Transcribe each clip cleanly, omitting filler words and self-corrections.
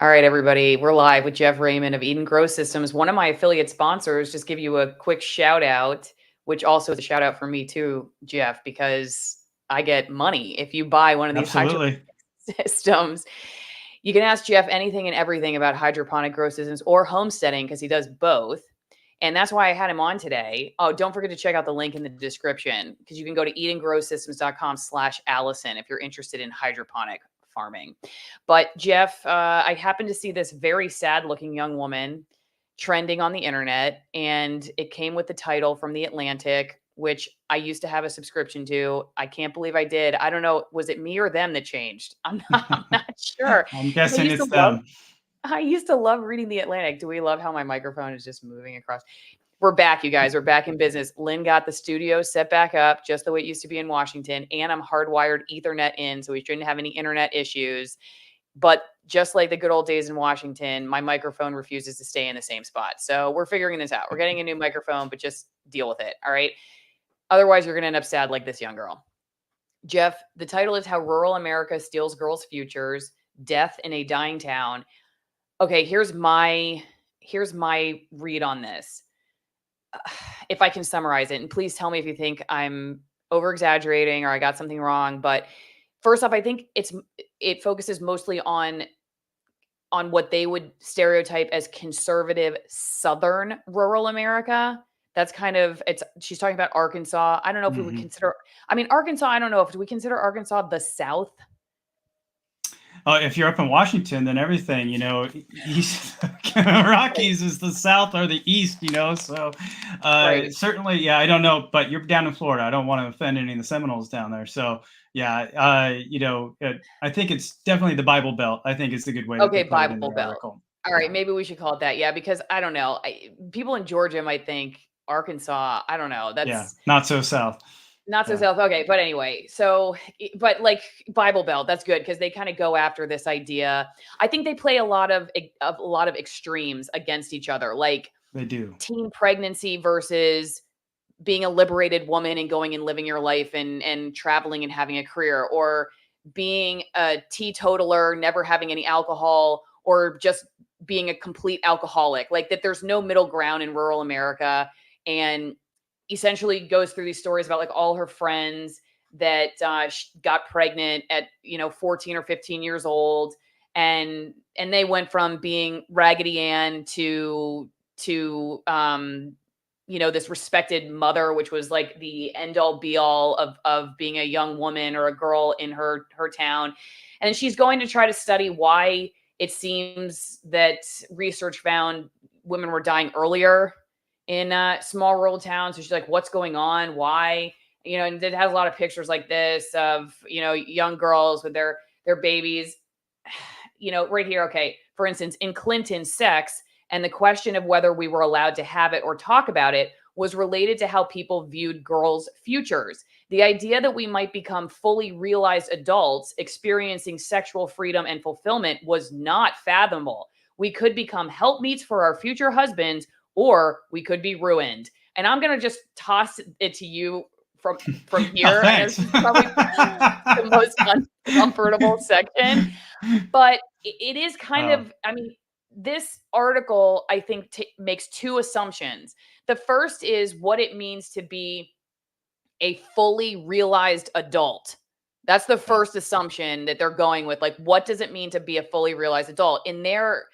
All right, everybody, we're live with Jeff Raymond of Eden Grow Systems. One of my affiliate sponsors just give you a quick shout out, which also is a shout out for me too, Jeff, because I get money if you buy one of these hydroponic Absolutely. systems. You can ask Jeff anything and everything about hydroponic grow systems or homesteading because he does both. And that's why I had him on today. Oh, don't forget to check out the link in the description because you can go to edengrowsystems.com/Allison if you're interested in hydroponic farming. But Jeff, I happened to see this very sad looking young woman trending on the internet, and it came with the title from The Atlantic, which I used to have a subscription to. I can't believe I did. I don't know. Was it me or them that changed? I'm not sure. I'm 'Cause guessing it's them. I used to love reading The Atlantic. Do we love how my microphone is just moving across? We're back, you guys. We're back in business. Lynn got the studio set back up just the way it used to be in Washington, and I'm hardwired Ethernet in, so we shouldn't have any internet issues. But just like the good old days in Washington, my microphone refuses to stay in the same spot. So we're figuring this out. We're getting a new microphone, but just deal with it. All right. Otherwise, you're going to end up sad like this young girl. Jeff, the title is How Rural America Steals Girls' Futures, Death in a Dying Town. Okay, here's my read on this. If I can summarize it, and please tell me if you think I'm over exaggerating or I got something wrong. But first off, I think it focuses mostly on what they would stereotype as conservative Southern rural America. That's kind of she's talking about Arkansas. I don't know if we would Mhm. consider, I mean, Arkansas, I don't know if do we consider Arkansas the South? If you're up in Washington, then everything, east Rockies is the south or the east, So Right. certainly, yeah, I don't know, but you're down in Florida. I don't want to offend any of the Seminoles down there. So yeah, I think it's definitely the Bible Belt. I think is the good way that they Okay, put it in Bible the Belt. article. All right, Yeah, maybe we should call it that. Yeah, because I don't know. People in Georgia might think Arkansas. I don't know. yeah, That's not so south. not so Yeah, South. Okay, but anyway, so but like Bible Belt, that's good because they kind of go after this idea. I think they play a lot of extremes against each other, like they do. teen pregnancy versus being a liberated woman and going and living your life and traveling and having a career, or being a teetotaler, never having any alcohol, or just being a complete alcoholic. Like that there's no middle ground in rural America. And essentially goes through these stories about like all her friends that got pregnant at 14 or 15 years old, and they went from being Raggedy Ann to this respected mother, which was like the end all be all of being a young woman or a girl in her town. And she's going to try to study why it seems that research found women were dying earlier in small rural towns. So she's like, what's going on? Why? And it has a lot of pictures like this of, young girls with their babies, right here. Okay. For instance, in Clinton's sex, and the question of whether we were allowed to have it or talk about it was related to how people viewed girls' futures. The idea that we might become fully realized adults experiencing sexual freedom and fulfillment was not fathomable. We could become helpmeets for our future husbands, or we could be ruined. And I'm going to just toss it to you from Oh, here. I know thanks. this is probably the most uncomfortable section, but it is kind Oh, of, I mean, this article, I think, makes two assumptions. The first is what it means to be a fully realized adult. That's the yeah, first assumption that they're going with. Like, what does it mean to be a fully realized adult? In their,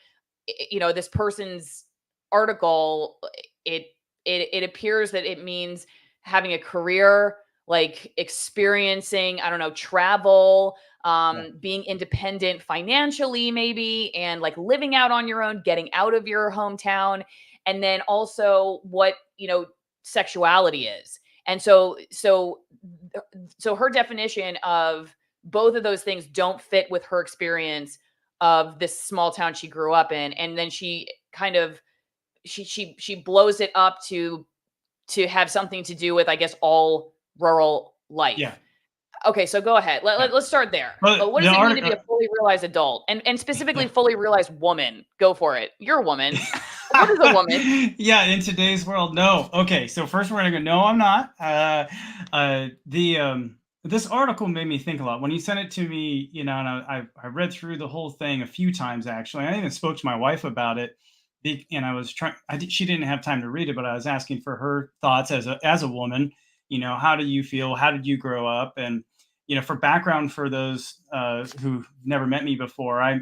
this person's article, it it appears that it means having a career, like experiencing, I don't know, travel, yeah, being independent financially, maybe, and like living out on your own, getting out of your hometown, and then also what sexuality is. And so her definition of both of those things don't fit with her experience of this small town she grew up in. And then she kind of she blows it up to have something to do with, I guess, all rural yeah, life. Okay, so go ahead. yeah. Let's start there. Well, What the does it mean to be article, a fully realized adult, and specifically yeah. fully realized woman? Go for it. You're a woman. What is a woman? Yeah, in today's world, no. Okay, so first we're gonna go. No, I'm not. The This article made me think a lot. When you sent it to me, and I read through the whole thing a few times actually. I even spoke to my wife about it, and I was trying. She didn't have time to read it, but I was asking for her thoughts as a woman. How do you feel? How did you grow up? And for background for those who've never met me before, I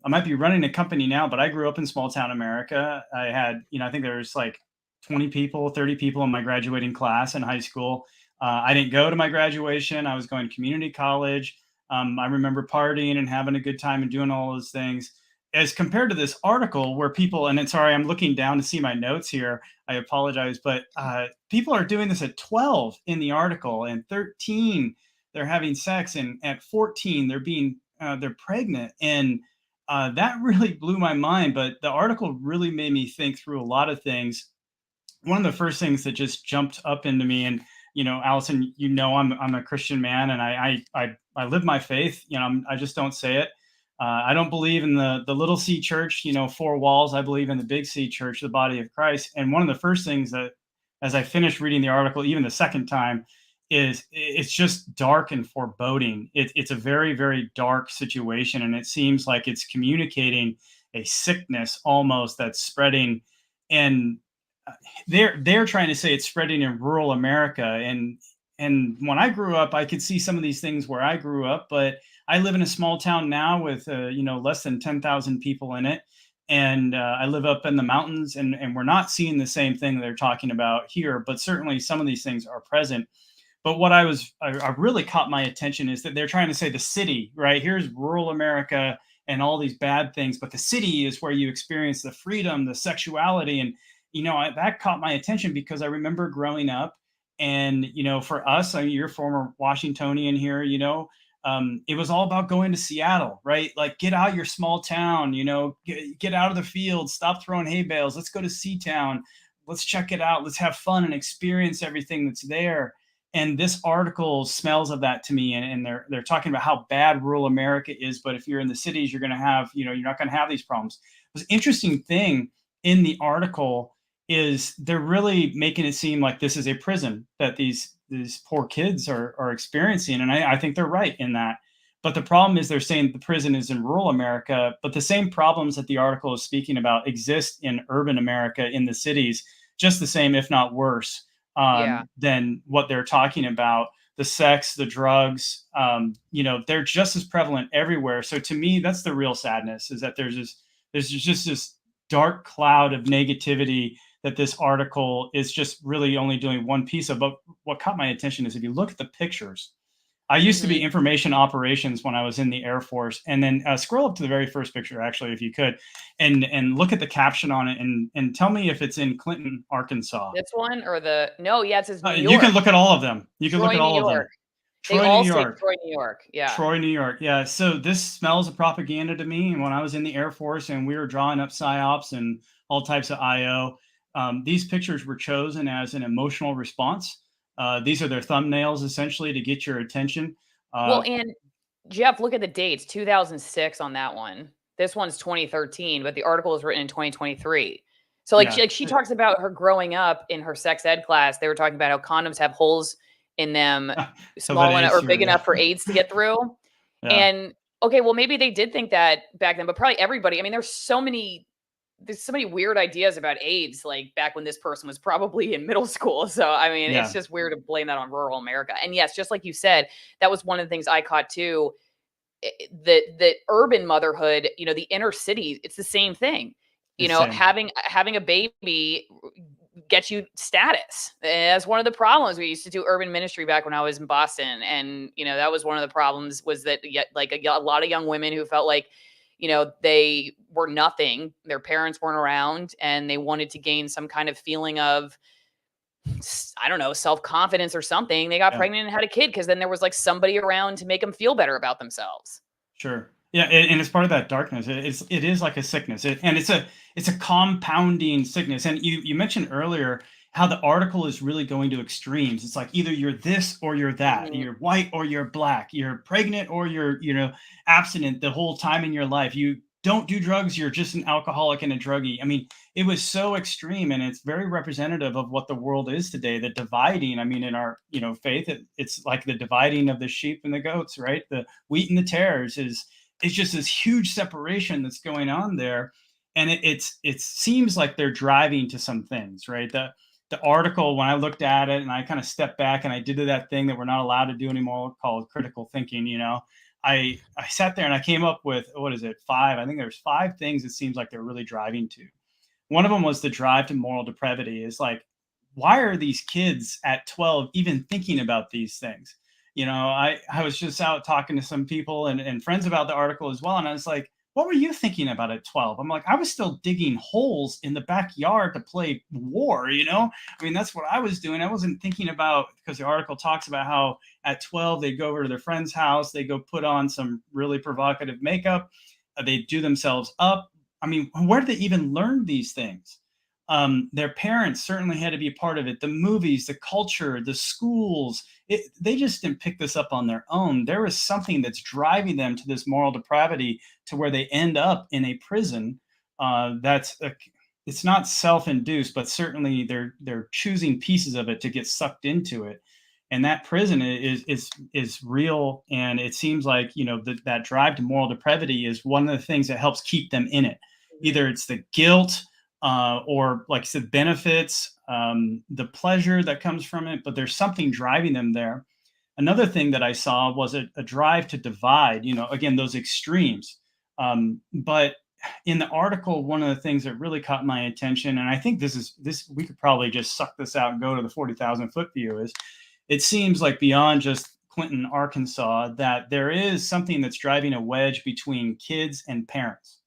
might be running a company now, but I grew up in small town America. I had, I think there was like 20 people, 30 people in my graduating class in high school. I didn't go to my graduation. I was going to community college. I remember partying and having a good time and doing all those things. As compared to this article where people, and sorry, I'm looking down to see my notes here. I apologize, but people are doing this at 12 in the article, and 13 they're having sex, and at 14 they're pregnant, and that really blew my mind. But the article really made me think through a lot of things. One of the first things that just jumped up into me, and Allison, I'm a Christian man, and I live my faith. I just don't say it. I don't believe in the little C church, four walls. I believe in the big C church, the body of Christ. And one of the first things that, as I finished reading the article, even the second time, is it's just dark and foreboding. It's a very, very dark situation, and it seems like it's communicating a sickness almost that's spreading. And they're trying to say it's spreading in rural America. And when I grew up, I could see some of these things where I grew up, but I live in a small town now with less than 10,000 people in it, and I live up in the mountains, and we're not seeing the same thing they're talking about here, but certainly some of these things are present. But what I really caught my attention is that they're trying to say the city, right? Here's rural America and all these bad things, but the city is where you experience the freedom, the sexuality. And, that caught my attention because I remember growing up, and, for us, I mean, you're former Washingtonian here, it was all about going to Seattle, right? Like, get out your small town, get out of the field, stop throwing hay bales. Let's go to Seatown. Let's check it out. Let's have fun and experience everything that's there. And this article smells of that to me. And they're talking about how bad rural America is. But if you're in the cities, you're going to have, you're not going to have these problems. The interesting thing in the article is they're really making it seem like this is a prison that these poor kids are experiencing. And I think they're right in that. But the problem is they're saying the prison is in rural America, but the same problems that the article is speaking about exist in urban America, in the cities, just the same, if not worse, than what they're talking about. The sex, the drugs, they're just as prevalent everywhere. So to me, that's the real sadness, is that there's just this dark cloud of negativity that this article is just really only doing one piece of. But what caught my attention is if you look at the pictures. I used to be information operations when I was in the Air Force, and then scroll up to the very first picture, actually, if you could, and look at the caption on it, and tell me if it's in Clinton, Arkansas. This one or it says New York. You can look at all of them. You can look at all of them. They all say Troy, New York. Yeah. Troy, New York. Yeah. So this smells of propaganda to me. And when I was in the Air Force and we were drawing up psyops and all types of IO, these pictures were chosen as an emotional response. These are their thumbnails, essentially, to get your attention. Well, and Jeff, look at the dates, 2006 on that one. This one's 2013, but the article is written in 2023. So she talks about her growing up in her sex ed class. They were talking about how condoms have holes in them, small enough or big enough for AIDS to get through. Yeah. And okay, well, maybe they did think that back then, but probably everybody. I mean, there's so many weird ideas about AIDS, like back when this person was probably in middle school. So, I mean, it's just weird to blame that on rural America. And yes, just like you said, that was one of the things I caught too. The urban motherhood, the inner city, it's the same thing. Having a baby gets you status. That's one of the problems. We used to do urban ministry back when I was in Boston. And, that was one of the problems, was that like a lot of young women who felt like, they were nothing. Their parents weren't around, and they wanted to gain some kind of feeling of, I don't know, self-confidence or something. They got pregnant and had a kid because then there was like somebody around to make them feel better about themselves. Sure. Yeah. And it's part of that darkness. It is like a sickness, and it's a compounding sickness. And you mentioned earlier how the article is really going to extremes. It's like either you're this or you're that. Mm-hmm. You're white or you're black. You're pregnant or you're, abstinent the whole time in your life. don't do drugs, you're just an alcoholic and a druggie. I mean, it was so extreme, and it's very representative of what the world is today. The dividing, I mean, in our, faith, it's like the dividing of the sheep and the goats, right? The wheat and the tares is it's just this huge separation that's going on there. And it seems like they're driving to some things, right? The article, when I looked at it and I kind of stepped back and I did that thing that we're not allowed to do anymore called critical thinking, I sat there and I came up with, what is it, five? I think there's five things it seems like they're really driving to. One of them was the drive to moral depravity. Is like, why are these kids at 12 even thinking about these things? I was just out talking to some people and friends about the article as well. And I was like, what were you thinking about at 12? I'm like, I was still digging holes in the backyard to play war, I mean, that's what I was doing. I wasn't thinking about, because the article talks about how at 12, they go over to their friend's house, they go put on some really provocative makeup, they do themselves up. I mean, where did they even learn these things? Their parents certainly had to be a part of it. The movies, the culture, the schools, they just didn't pick this up on their own. There is something that's driving them to this moral depravity to where they end up in a prison. It's not self-induced, but certainly they're choosing pieces of it to get sucked into it. And that prison is real. And it seems like, that drive to moral depravity is one of the things that helps keep them in it. Either it's the guilt, or like I said, benefits, the pleasure that comes from it, but there's something driving them there. Another thing that I saw was a drive to divide, again, those extremes. But in the article, one of the things that really caught my attention, and I think this, we could probably just suck this out and go to the 40,000 foot view, is it seems like beyond just Clinton, Arkansas, that there is something that's driving a wedge between kids and parents.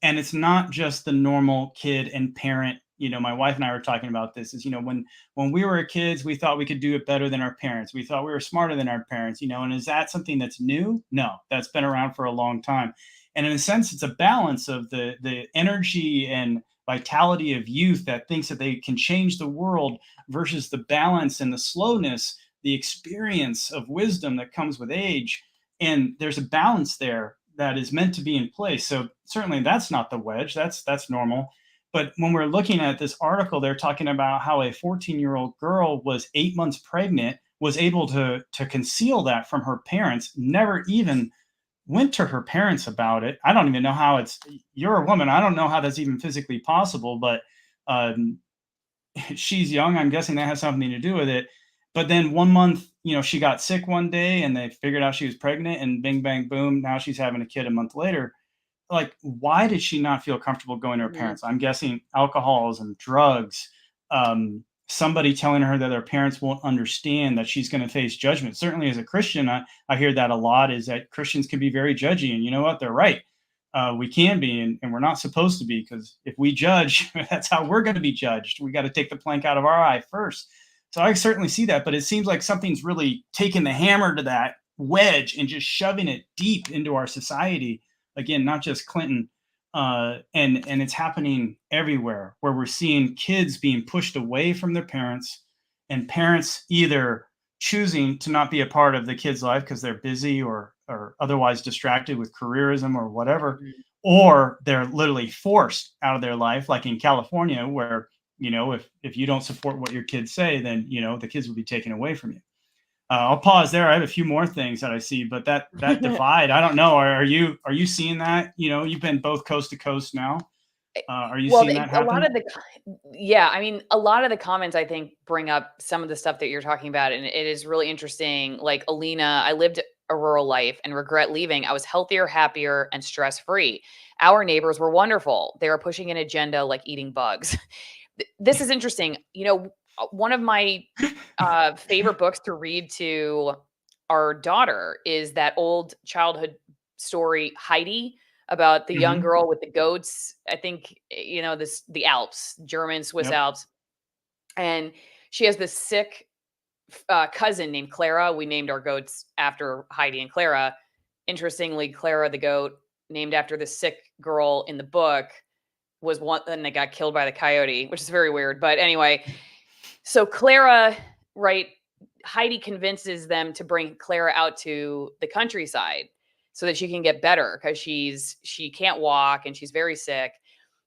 And it's not just the normal kid and parent. My wife and I were talking about this, is, when we were kids, we thought we could do it better than our parents. We thought we were smarter than our parents, and is that something that's new? No, that's been around for a long time. And in a sense, it's a balance of the energy and vitality of youth that thinks that they can change the world versus the balance and the slowness, the experience of wisdom that comes with age. And there's a balance there that is meant to be in place. So certainly that's not the wedge. That's normal. But when we're looking at this article, they're talking about how a 14-year-old girl was 8 months pregnant, was able to conceal that from her parents, never even went to her parents about it. I don't even know how you're a woman. I don't know how that's even physically possible, but she's young. I'm guessing that has something to do with it. But then 1 month, she got sick one day and they figured out she was pregnant, and bing, bang, boom, now she's having a kid a month later. Like, why did she not feel comfortable going to her parents? I'm guessing alcoholism, drugs, somebody telling her that her parents won't understand, that she's going to face judgment. Certainly as a Christian, I hear that a lot, is that Christians can be very judgy. And you know what? They're right. We can be, and we're not supposed to be, because if we judge, that's how we're going to be judged. We got to take the plank out of our eye first. So I certainly see that, but it seems like something's really taking the hammer to that wedge and just shoving it deep into our society. Again, not just Clinton, and it's happening everywhere, where we're seeing kids being pushed away from their parents, and parents either choosing to not be a part of the kid's life because they're busy or otherwise distracted with careerism or whatever, or they're literally forced out of their life, like in California, where if you don't support what your kids say, then the kids will be taken away from you. I'll pause there. I have a few more things that I see, but that divide, I don't know. Are you seeing that? You've been both coast to coast now. Are you seeing that happen? A lot of the comments, I think, bring up some of the stuff that you're talking about, and it is really interesting. Like Alina, I lived a rural life and regret leaving. I was healthier, happier, and stress-free. Our neighbors were wonderful. They were pushing an agenda like eating bugs. This is interesting. One of my favorite books to read to our daughter is that old childhood story, Heidi, about the young girl with the goats. I think, the Alps, German, Swiss Alps. And she has this sick cousin named Clara. We named our goats after Heidi and Clara. Interestingly, Clara the goat, named after the sick girl in the book, was one, and they got killed by the coyote, which is very weird. But anyway, so Clara, right, Heidi convinces them to bring Clara out to the countryside. so that she can get better because she can't walk and she's very sick.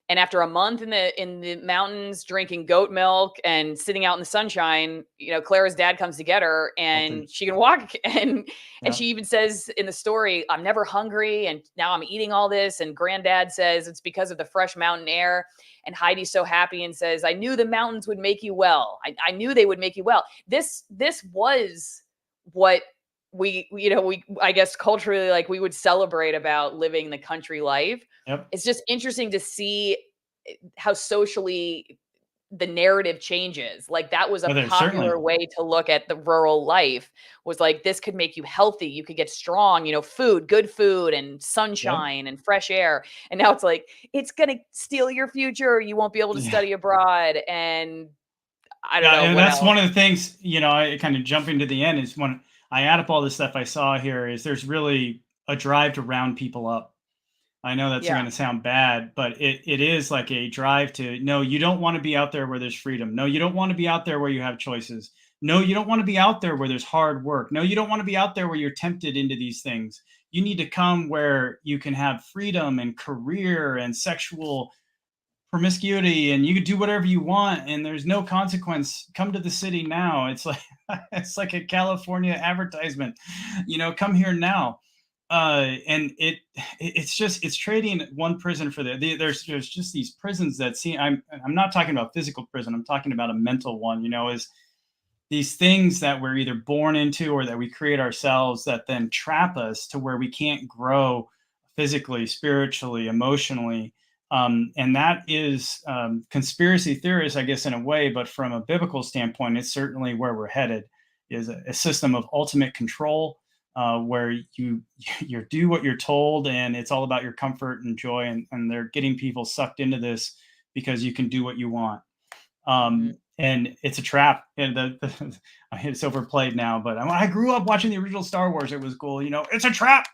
And after a month in the mountains drinking goat milk and sitting out in the sunshine, Clara's dad comes to get her Healthy. and she can walk and Yeah. she even says in the story, I'm never hungry and now I'm eating all this. And granddad says it's because of the fresh mountain air. And Heidi's so happy and says, I knew the mountains would make you well. I knew they would make you well. This was what we I guess culturally, like, we would celebrate about living the country life. Yep. It's just interesting to see how socially the narrative changes. Like, that was a Whether popular certainly. way to look at the rural life, was like, this could make you healthy, you could get strong, good food and Yep. sunshine and fresh air. And now it's like, it's gonna steal your future, you won't be able to Yeah. study abroad, and I don't Yeah, know and what that's else. one of the things, I kind of jumping to the end is when I add up all the stuff I saw here is there's really a drive to round people up. I know that's Yeah. going to sound bad, but it is like a drive to, no, you don't want to be out there where there's freedom. No, you don't want to be out there where you have choices. No, you don't want to be out there where there's hard work. No, you don't want to be out there where you're tempted into these things. You need to come where you can have freedom and career and sexual promiscuity and you could do whatever you want and there's no consequence. Come to the city now. It's like it's like a California advertisement, come here now. And it's trading one prison for there's just these prisons that see. I'm not talking about physical prison, I'm talking about a mental one, is these things that we're either born into or that we create ourselves that then trap us to where we can't grow physically, spiritually, emotionally. And that is conspiracy theorists, I guess, in a way, but from a biblical standpoint, it's certainly where we're headed, is a system of ultimate control, where you do what you're told and it's all about your comfort and joy. And they're getting people sucked into this because you can do what you want. Mhm. And it's a trap. And it's overplayed now, but I grew up watching the original Star Wars. It was cool. It's a trap.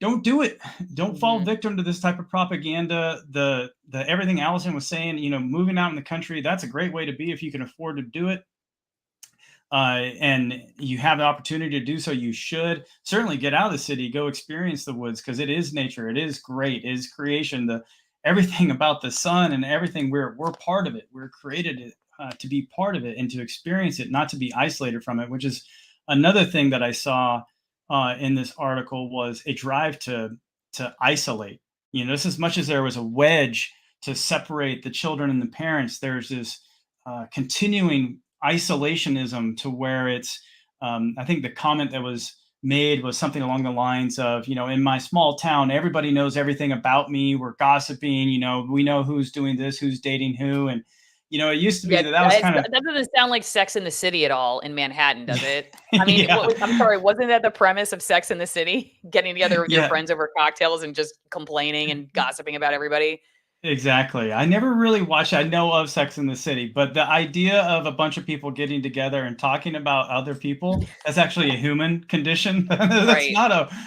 Don't do it. Don't fall Mhm. victim to this type of propaganda. The everything Allison was saying, moving out in the country, that's a great way to be if you can afford to do it. And you have the opportunity to do so, you should certainly get out of the city, go experience the woods, because it is nature, it is great, it is creation, the everything about the sun and everything, we're part of it, we're created to be part of it and to experience it, not to be isolated from it, which is another thing that I saw in this article, was a drive to isolate. Just as much as there was a wedge to separate the children and the parents, there's this continuing isolationism to where it's I think the comment that was made was something along the lines of, in my small town, everybody knows everything about me, we're gossiping, we know who's doing this, who's dating who. And it used to be Yeah, that was kind of that doesn't sound like Sex in the City at all in Manhattan, does it? I mean, yeah, I'm sorry, wasn't that the premise of Sex in the City? Getting together with your yeah. friends over cocktails and just complaining and gossiping about everybody? Exactly. I never really watched. I know of Sex in the City, but the idea of a bunch of people getting together and talking about other people, that's actually a human condition. Right.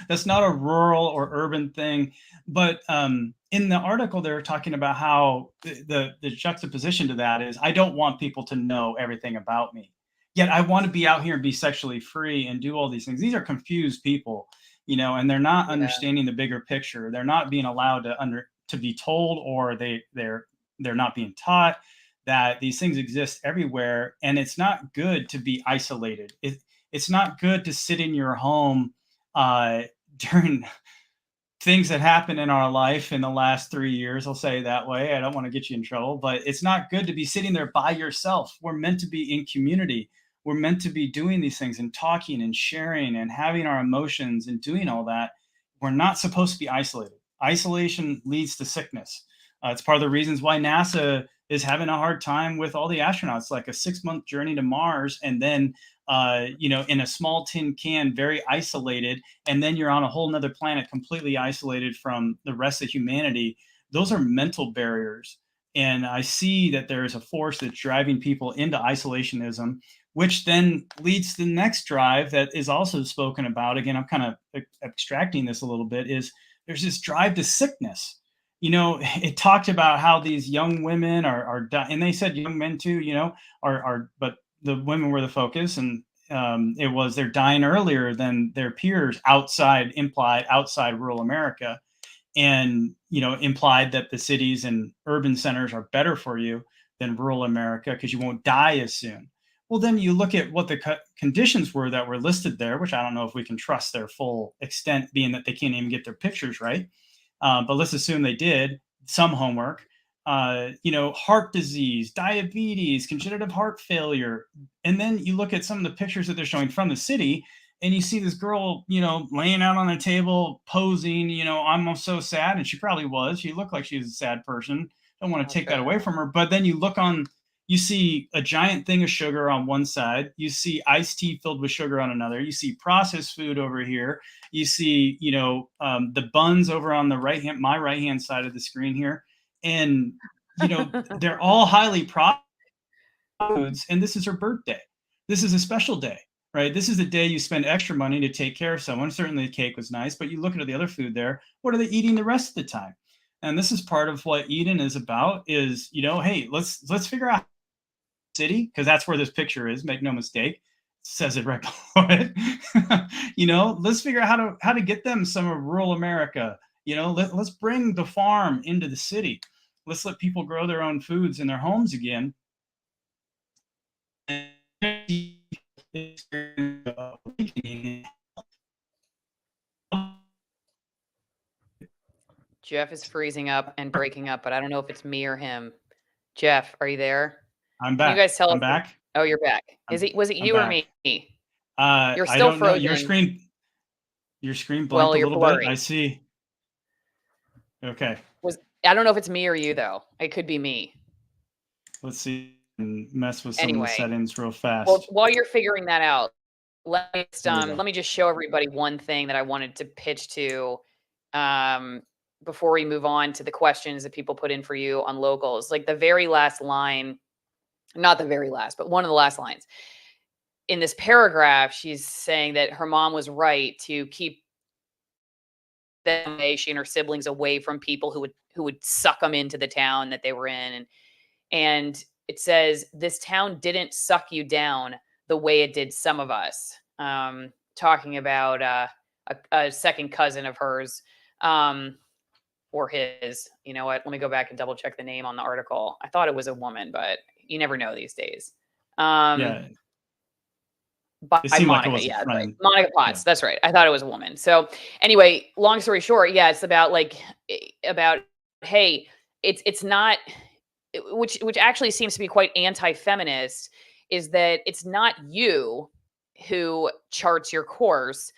That's not a rural or urban thing. But in the article, they're talking about how the juxtaposition to that is, I don't want people to know everything about me. Yet I want to be out here and be sexually free and do all these things. These are confused people, and they're not Yeah. understanding the bigger picture. They're not being allowed to be told, or they're not being taught that these things exist everywhere, and it's not good to be isolated. It's not good to sit in your home during things that happen in our life in the last 3 years. I'll say it that way. I don't want to get you in trouble, but it's not good to be sitting there by yourself. We're meant to be in community. We're meant to be doing these things and talking and sharing and having our emotions and doing all that. We're not supposed to be isolated. Isolation leads to sickness. It's part of the reasons why NASA is having a hard time with all the astronauts, like a 6-month journey to Mars, and then in a small tin can, very isolated, and then you're on a whole nother planet completely isolated from the rest of humanity. Those are mental barriers. And I see that there is a force that's driving people into isolationism, which then leads to the next drive that is also spoken about. Again, I'm kind of abstracting this a little bit, is there's this drive to sickness. It talked about how these young women are and they said young men too, but the women were the focus. And it was they're dying earlier than their peers outside rural America, and implied that the cities and urban centers are better for you than rural America because you won't die as soon. Well, then you look at what the conditions were that were listed there, which I don't know if we can trust their full extent, being that they can't even get their pictures right. But let's assume they did some homework. Heart disease, diabetes, congenital heart failure. And then you look at some of the pictures that they're showing from the city, and you see this girl, laying out on a table, posing, I'm so sad. And she probably was. She looked like she was a sad person. Don't want to I'll take show that you. away from her. But then you see a giant thing of sugar on one side. You see iced tea filled with sugar on another. You see processed food over here. You see, the buns over on my right hand side of the screen here. And, they're all highly processed foods. And this is her birthday. This is a special day, right? This is the day you spend extra money to take care of someone. Certainly the cake was nice, but you look at the other food there. What are they eating the rest of the time? And this is part of what Eden is about is, hey, let's figure out city, because that's where this picture is, make no mistake. It says it right below it. Let's figure out how to get them some of rural America. Let's bring the farm into the city. Let's let people grow their own foods in their homes again. Jeff is freezing up and breaking up, but I don't know if it's me or him. Jeff, are you there? I'm Can you back. guys tell I'm us? back. Oh, you're back. Was it I'm you or back. me? You're I still don't know. frozen. Your screen Well, blanked a you're little bit. blurry. I see. Okay. I don't know if it's me or you though. It could be me. Let's see. And mess with some of the Anyway, settings real well, fast. while you're figuring that out, Here we go. let me just show everybody one thing that I wanted to pitch to before we move on to the questions that people put in for you on locals. Like the very last line, not the very last, but one of the last lines in this paragraph, she's saying that her mom was right to keep them, she and her siblings, away from people who would suck them into the town that they were in. And it says, this town didn't suck you down the way it did some of us. Talking about a second cousin of hers, or his. You know what? Let me go back and double check the name on the article. I thought it was a woman, but you never know these days. Yeah. By It seemed like it Monica. was a Yeah, that's right. friend. Monica Yeah. Potts. That's right. I thought it was a woman. So anyway, long story short, yeah, it's about hey, it's not, which actually seems to be quite anti-feminist, is that it's not you who charts your course.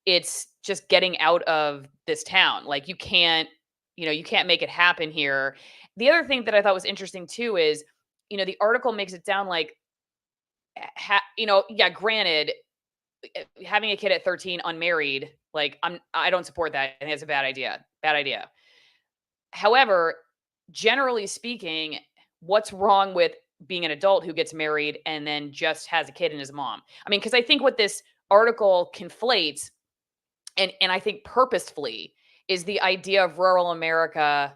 It's just getting out of this town. Like you can't make it happen here. The other thing that I thought was interesting too is, the article makes it sound like, yeah, granted, having a kid at 13 unmarried, like I don't support that. I think it's a bad idea. Bad idea. However, generally speaking, what's wrong with being an adult who gets married and then just has a kid and his mom? I mean, because I think what this article conflates, and I think purposefully, is the idea of rural America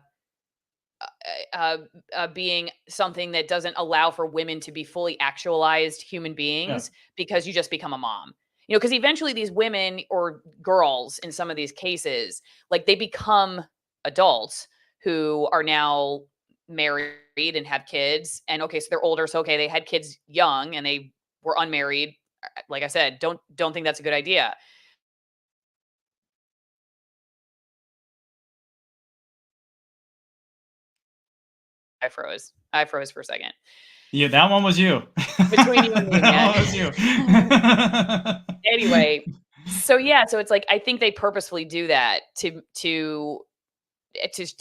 being something that doesn't allow for women to be fully actualized human Yeah. beings because you just become a mom. Because eventually these women or girls in some of these cases, like they become adults who are now married and have kids. And okay, so they're older. So okay, they had kids young and they were unmarried. Like I said, don't think that's a good idea. I froze for a second. Yeah, that one was you. Between you and me, That man. one was you. Anyway, so yeah, so it's like I think they purposefully do that to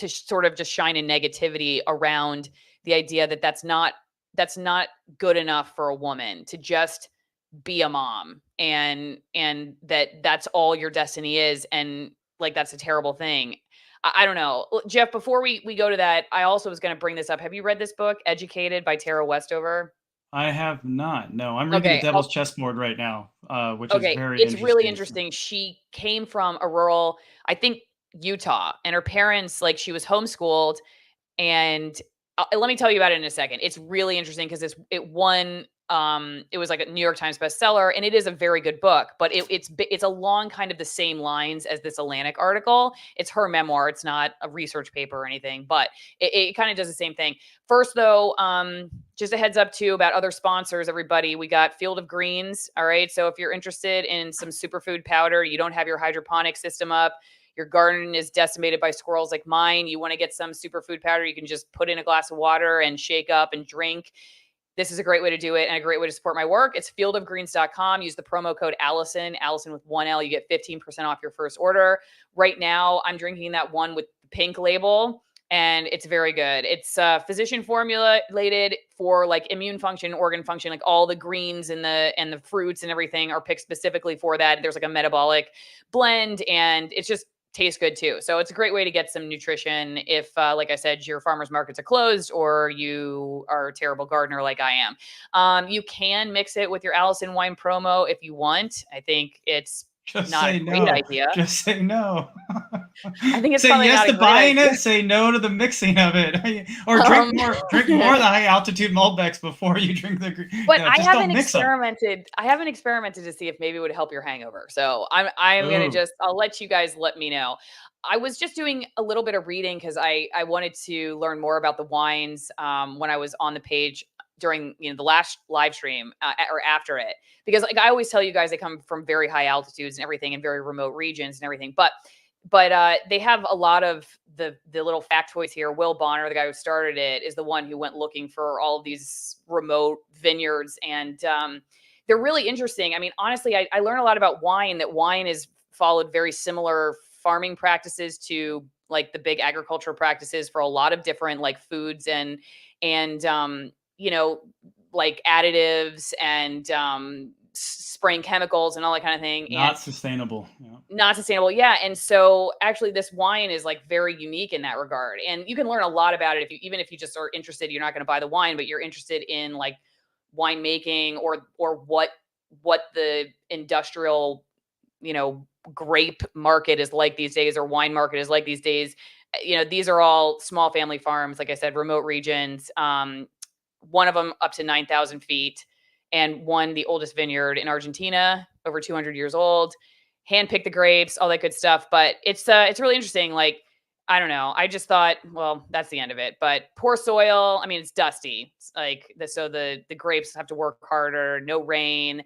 sort of just shine a negativity around the idea that that's not good enough for a woman to just be a mom, and that's all your destiny is, and like that's a terrible thing. I don't know. Jeff, before we go to that, I also was going to bring this up. Have you read this book, Educated, by Tara Westover? I have not. No, I'm reading The Okay, Devil's Chessboard right now, which is okay, very it's really interesting. interesting. She came from a rural, I think, Utah, and her parents, like, she was homeschooled, and let me tell you about it in a second. It's really interesting because it won. It was like a New York Times bestseller, and it is a very good book. But it's along kind of the same lines as this Atlantic article. It's her memoir. It's not a research paper or anything, but it kind of does the same thing. First, though, just a heads up too about other sponsors. Everybody, we got Field of Greens. All right, so if you're interested in some superfood powder, you don't have your hydroponic system up, your garden is decimated by squirrels like mine, you want to get some superfood powder, you can just put in a glass of water and shake up and drink. This is a great way to do it and a great way to support my work. It's fieldofgreens.com. Use the promo code Allison with 1L. You get 15% off your first order. Right now, I'm drinking that one with the pink label, and it's very good. It's physician formulated for like immune function, organ function, like all the greens and the fruits and everything are picked specifically for that. There's like a metabolic blend, and it's just tastes good too. So it's a great way to get some nutrition if, like I said, your farmers markets are closed or you are a terrible gardener like I am. You can mix it with your Allison wine promo if you want. I think it's Just not a say great no. idea. Just say no. I think it's Say probably yes not a to great buying idea. it. Say no to the mixing of it, or drink more of the high altitude Malbecs before you drink the. But Just don't mix them. I haven't experimented to see if maybe it would help your hangover. So I am gonna Ooh. I'll let you guys let me know. I was just doing a little bit of reading because I wanted to learn more about the wines when I was on the page during the last live stream or after it, because like I always tell you guys, they come from very high altitudes and everything, and very remote regions and everything. But they have a lot of the little factoids here. Will Bonner, the guy who started it, is the one who went looking for all of these remote vineyards, and they're really interesting. I mean, honestly, I learned a lot about wine. That wine is followed very similar farming practices to like the big agricultural practices for a lot of different like foods and like additives and spraying chemicals and all that kind of thing. Not sustainable. Yeah. Not sustainable. Yeah. And so actually this wine is like very unique in that regard. And you can learn a lot about it even if you just are interested, you're not going to buy the wine, but you're interested in like winemaking or what the industrial, grape market is like these days, or wine market is like these days. These are all small family farms, like I said, remote regions. One of them up to 9,000 feet, and one, the oldest vineyard in Argentina, over 200 years old. Handpick the grapes, all that good stuff. But it's really interesting. Like, I don't know. I just thought, well, that's the end of it. But poor soil. I mean, it's dusty. It's like so the grapes have to work harder. No rain,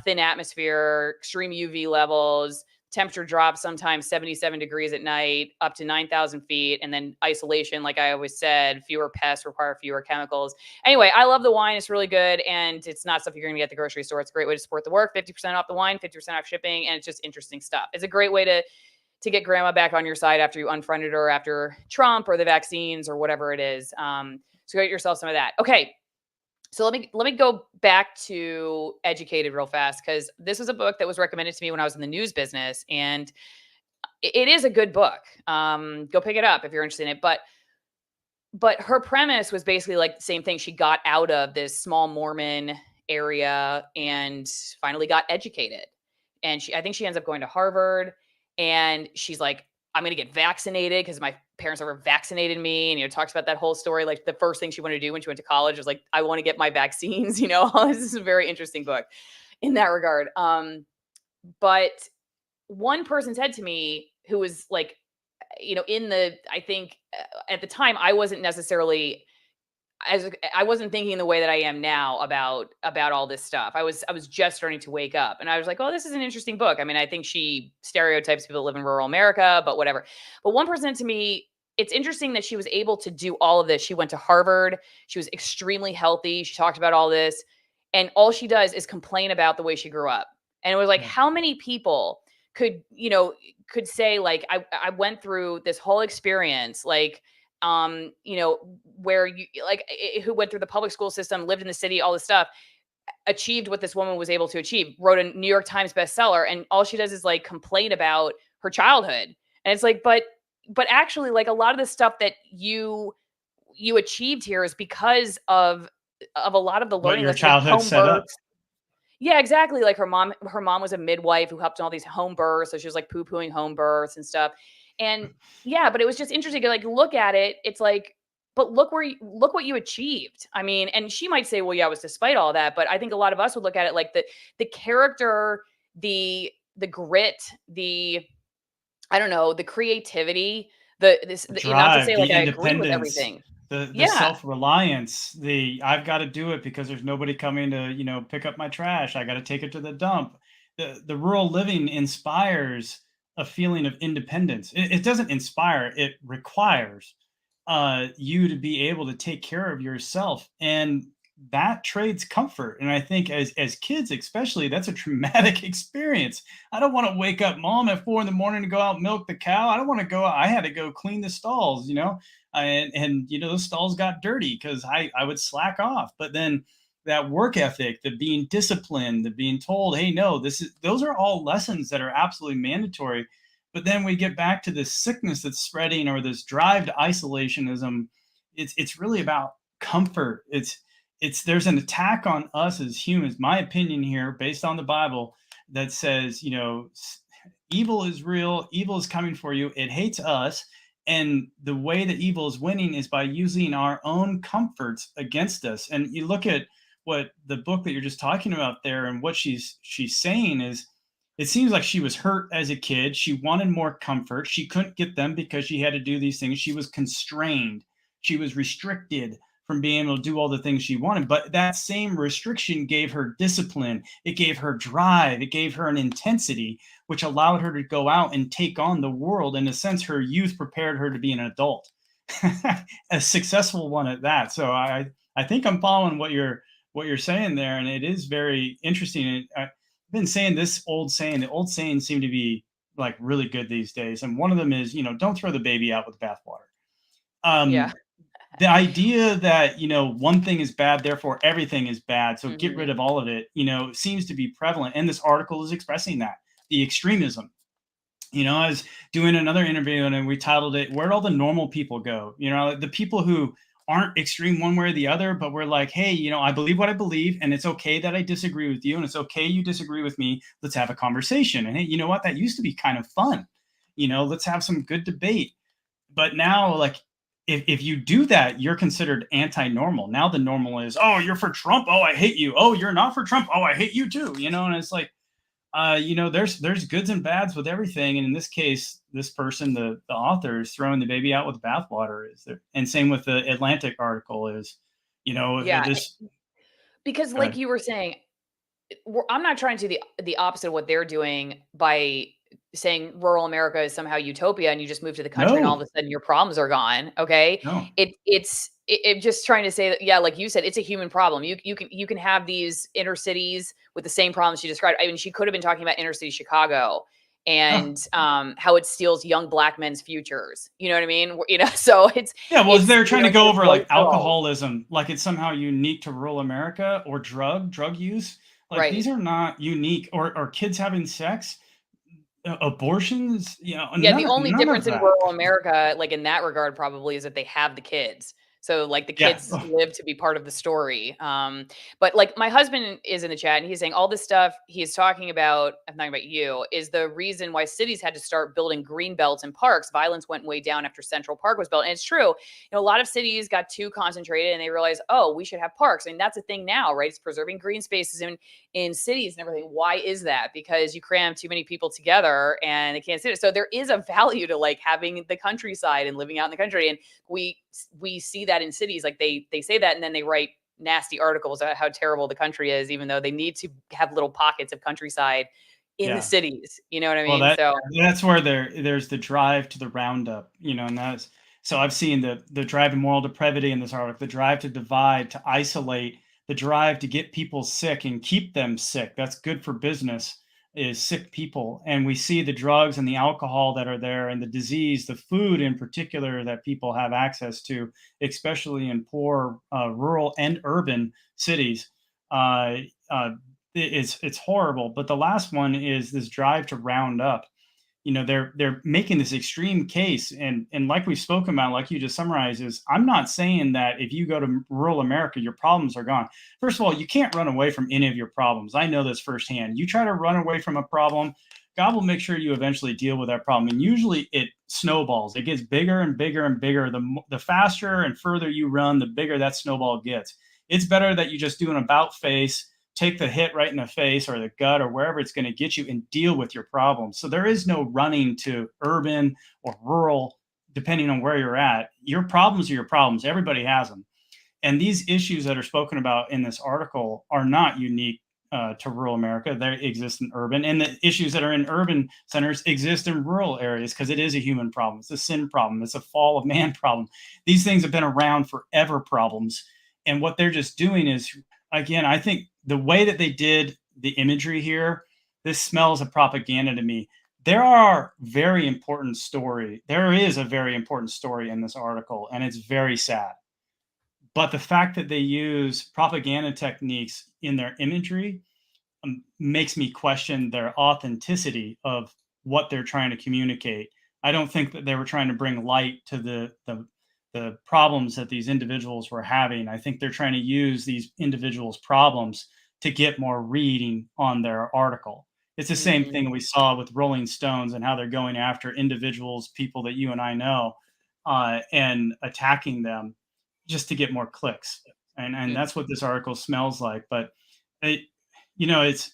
thin atmosphere, extreme UV levels. Temperature drops sometimes 77 degrees at night, up to 9,000 feet. And then isolation, like I always said, fewer pests, require fewer chemicals. Anyway, I love the wine. It's really good. And it's not stuff you're going to get at the grocery store. It's a great way to support the work. 50% off the wine, 50% off shipping. And it's just interesting stuff. It's a great way to get grandma back on your side after you unfriended her after Trump or the vaccines or whatever it is. So get yourself some of that. Okay. So let me go back to Educated real fast, because this was a book that was recommended to me when I was in the news business, and it is a good book. Go pick it up if you're interested in it. But her premise was basically like the same thing. She got out of this small Mormon area and finally got educated, and I think she ends up going to Harvard, and she's like, I'm going to get vaccinated because my parents ever vaccinated me. And, talks about that whole story. Like the first thing she wanted to do when she went to college was like, I want to get my vaccines, this is a very interesting book in that regard. But one person said to me, who was like, I think at the time I wasn't necessarily I wasn't thinking the way that I am now about all this stuff. I was just starting to wake up, and I was like, "Oh, this is an interesting book." I mean, I think she stereotypes people that live in rural America, but whatever. But one person said to me, it's interesting that she was able to do all of this. She went to Harvard. She was extremely healthy. She talked about all this, and all she does is complain about the way she grew up. And it was like, how many people could say like, I went through this whole experience, like, where you like who went through the public school system, lived in the city, all this stuff, achieved what this woman was able to achieve, wrote a New York Times bestseller, and all she does is like complain about her childhood. And it's like, but actually, like a lot of the stuff that you achieved here is because of a lot of the What learning your lessons, like childhood home set up. births. Yeah, exactly. Like her mom was a midwife who helped in all these home births. So she was like poo-pooing home births and stuff. And yeah, but it was just interesting to like look at it. It's like, but look what you achieved. I mean, and she might say, well, yeah, it was despite all that, but I think a lot of us would look at it like the character, the grit, the I don't know, the creativity, The not to drive, say the like I agree with independence, everything. the Yeah. self-reliance, the I've got to do it because there's nobody coming to, pick up my trash. I got to take it to the dump. The rural living inspires a feeling of independence. It doesn't inspire, it requires you to be able to take care of yourself. And that trades comfort. And I think as kids, especially, that's a traumatic experience. I don't want to wake up mom at 4 in the morning to go out and milk the cow. I don't want to go. I had to go clean the stalls, and those stalls got dirty because I would slack off. But then that work ethic, the being disciplined, the being told, hey, no, those are all lessons that are absolutely mandatory. But then we get back to this sickness that's spreading or this drive to isolationism. It's really about comfort. It's there's an attack on us as humans, my opinion here, based on the Bible, that says, evil is real, evil is coming for you, it hates us, and the way that evil is winning is by using our own comforts against us. And you look at what the book that you're just talking about there, and what she's saying is, it seems like she was hurt as a kid. She wanted more comfort. She couldn't get them because she had to do these things. She was constrained. She was restricted from being able to do all the things she wanted. But that same restriction gave her discipline. It gave her drive. It gave her an intensity, which allowed her to go out and take on the world. In a sense, her youth prepared her to be an adult, a successful one at that. So I think I'm following what you're saying there, and it is very interesting. I've been saying this old saying. The old sayings seem to be like really good these days, and one of them is, don't throw the baby out with the bathwater. Yeah. The idea that, one thing is bad, therefore everything is bad, so get rid Mhm. of all of it, seems to be prevalent. And this article is expressing that, the extremism. I was doing another interview and we titled it, "Where'd All the Normal People Go?" The people who aren't extreme one way or the other, but we're like, hey, I believe what I believe, and it's okay that I disagree with you, and it's okay you disagree with me. Let's have a conversation. And hey, you know what? That used to be kind of fun. Let's have some good debate. But now, like, if you do that, you're considered anti-normal. Now the normal is, oh, you're for Trump. Oh, I hate you. Oh, you're not for Trump. Oh, I hate you too. And it's like, there's goods and bads with everything. And in this case, this person, the author, is throwing the baby out with the bathwater. Is there? And same with the Atlantic article is, Yeah, this. because Go like ahead. you were saying, I'm not trying to do the opposite of what they're doing by saying rural America is somehow utopia and you just move to the country and all of No, a sudden your problems are gone. Okay. no. It just trying to say that, yeah, like you said, it's a human problem. You can have these inner cities with the same problems she described. I mean, she could have been talking about inner city Chicago Oh, and how it steals young black men's futures. You know what I mean? So yeah. Well, they're trying to go it's over white like girls. alcoholism, like it's somehow unique to rural America, or drug use. Like these Right. are not unique, or kids having sex. Abortions, Yeah, the only none of difference in that. rural America, like, in that regard probably is that they have the kids. So, like, the Yeah. kids live to be part of the story. But, like, my husband is in the chat, and he's saying all this stuff he's talking about I'm talking about you, is the reason why cities had to start building green belts and parks. Violence went way down after Central Park was built, and it's true. A lot of cities got too concentrated, and they realized, "Oh, we should have parks." I mean, that's a thing now, right? It's preserving green spaces in cities and everything. Why is that? Because you cram too many people together and they can't sit it. So there is a value to like having the countryside and living out in the country. And we see that in cities. Like they say that and then they write nasty articles about how terrible the country is, even though they need to have little pockets of countryside in the Yeah. cities. You know what I Well, mean? So that's where there's the drive to the Roundup, and that's so I've seen the drive to moral depravity in this article, the drive to divide, to isolate, the drive to get people sick and keep them sick. That's good for business, is sick people. And we see the drugs and the alcohol that are there, and the disease, the food in particular that people have access to, especially in poor rural and urban cities. Uh, uh, it's horrible. But the last one is this drive to round up. They're making this extreme case, and like we've spoken about, like you just summarized, is I'm not saying that if you go to rural America your problems are gone. First of all, you can't run away from any of your problems. I know this firsthand. You try to run away from a problem, God will make sure you eventually deal with that problem. And usually it snowballs. It gets bigger and bigger and bigger. The faster and further you run, the bigger that snowball gets. It's better that you just do an about face, take the hit right in the face or the gut or wherever it's going to get you, and deal with your problems. So there is no running to urban or rural, depending on where you're at. Your problems are your problems. Everybody has them. And these issues that are spoken about in this article are not unique to rural America. They exist in urban, and the issues that are in urban centers exist in rural areas because it is a human problem. It's a sin problem. It's a fall of man problem. These things have been around forever problems. And what they're just doing is, again, I think the way that they did the imagery here, this smells of propaganda to me. There is a very important story in this article, and it's very sad. But the fact that they use propaganda techniques in their imagery makes me question their authenticity of what they're trying to communicate. I don't think that they were trying to bring light to the problems that these individuals were having. I think they're trying to use these individuals' problems to get more reading on their article. It's the same thing we saw with Rolling Stones and how they're going after individuals, people that you and I know, and attacking them just to get more clicks. And that's what this article smells like. But it's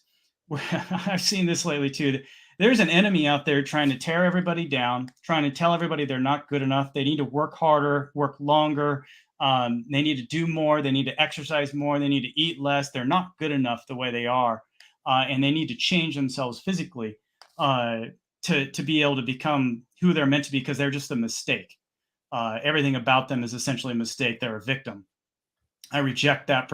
I've seen this lately too. There's an enemy out there trying to tear everybody down, trying to tell everybody they're not good enough. They need to work harder, work longer. They need to do more. They need to exercise more. They need to eat less. They're not good enough the way they are. And they need to change themselves physically to be able to become who they're meant to be, because they're just a mistake. Everything about them is essentially a mistake. They're a victim. I reject that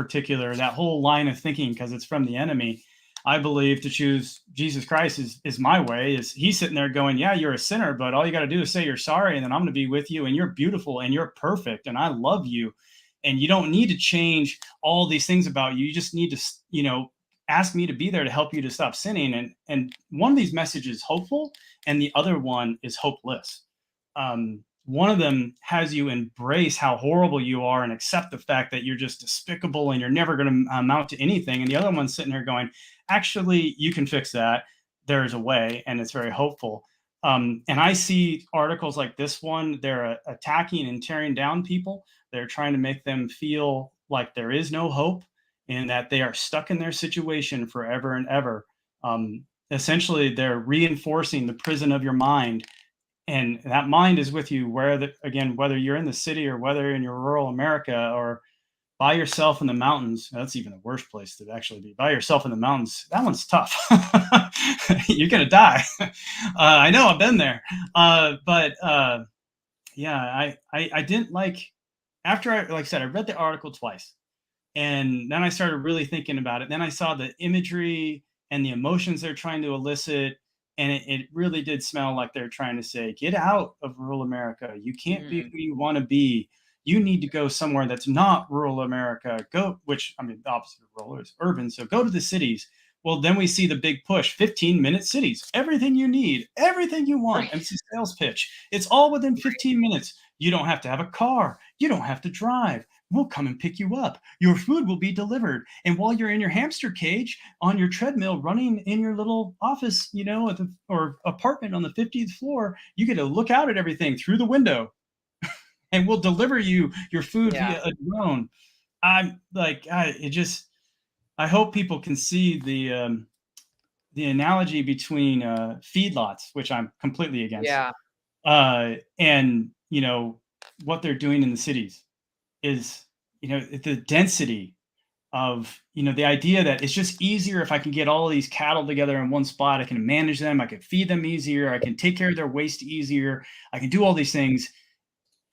whole line of thinking because it's from the enemy. I believe to choose Jesus Christ is my way. Is he's sitting there going, yeah, you're a sinner, but all you got to do is say you're sorry, and then I'm going to be with you, and you're beautiful, and you're perfect, and I love you, and you don't need to change all these things about you. You just need to, ask me to be there to help you to stop sinning. And one of these messages is hopeful, and the other one is hopeless. One of them has you embrace how horrible you are and accept the fact that you're just despicable and you're never going to amount to anything. And the other one's sitting there going, actually, you can fix that. There's a way, and it's very hopeful. And I see articles like this one. They're attacking and tearing down people. They're trying to make them feel like there is no hope and that they are stuck in their situation forever and ever. Essentially, they're reinforcing the prison of your mind. And that mind is with you whether you're in the city or whether you're in your rural America or by yourself in the mountains. That's even the worst place to actually be. By yourself in the mountains. That one's tough. You're going to die. I know, I've been there. Yeah, I didn't like, after like I said, I read the article twice. And then I started really thinking about it. Then I saw the imagery and the emotions they're trying to elicit. And it really did smell like they're trying to say, get out of rural America. You can't be who you want to be. You need to go somewhere that's not rural America. The opposite of rural is urban. So go to the cities. Well, then we see the big push, 15-minute cities. Everything you need, everything you want. Right. And it's a sales pitch. It's all within 15 minutes. You don't have to have a car. You don't have to drive. We'll come and pick you up. Your food will be delivered. And while you're in your hamster cage on your treadmill running in your little office, or apartment on the 50th floor, you get to look out at everything through the window and we'll deliver you your food via a drone. I'm like, I hope people can see the analogy between feedlots, which I'm completely against. Yeah. And, what they're doing in the cities is, the density of, the idea that it's just easier if I can get all of these cattle together in one spot. I can manage them. I can feed them easier. I can take care of their waste easier. I can do all these things.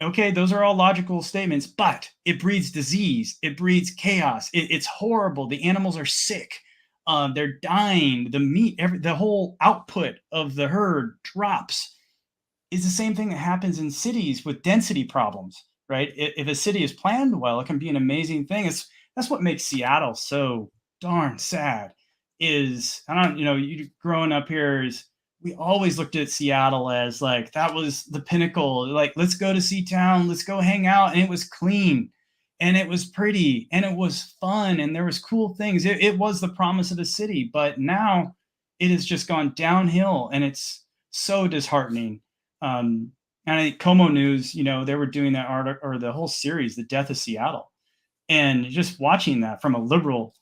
Okay, those are all logical statements, but it breeds disease. It breeds chaos. It's horrible. The animals are sick. They're dying. The meat, the whole output of the herd drops. It's the same thing that happens in cities with density problems, right? If a city is planned well, it can be an amazing thing. That's what makes Seattle so darn sad. You growing up here we always looked at Seattle as like, that was the pinnacle. Like, let's go to Seatown, let's go hang out. And it was clean and it was pretty and it was fun and there was cool things. It was the promise of the city. But now it has just gone downhill, and it's so disheartening. And I think Como News, they were doing that article or the whole series, The Death of Seattle, and just watching that from a liberal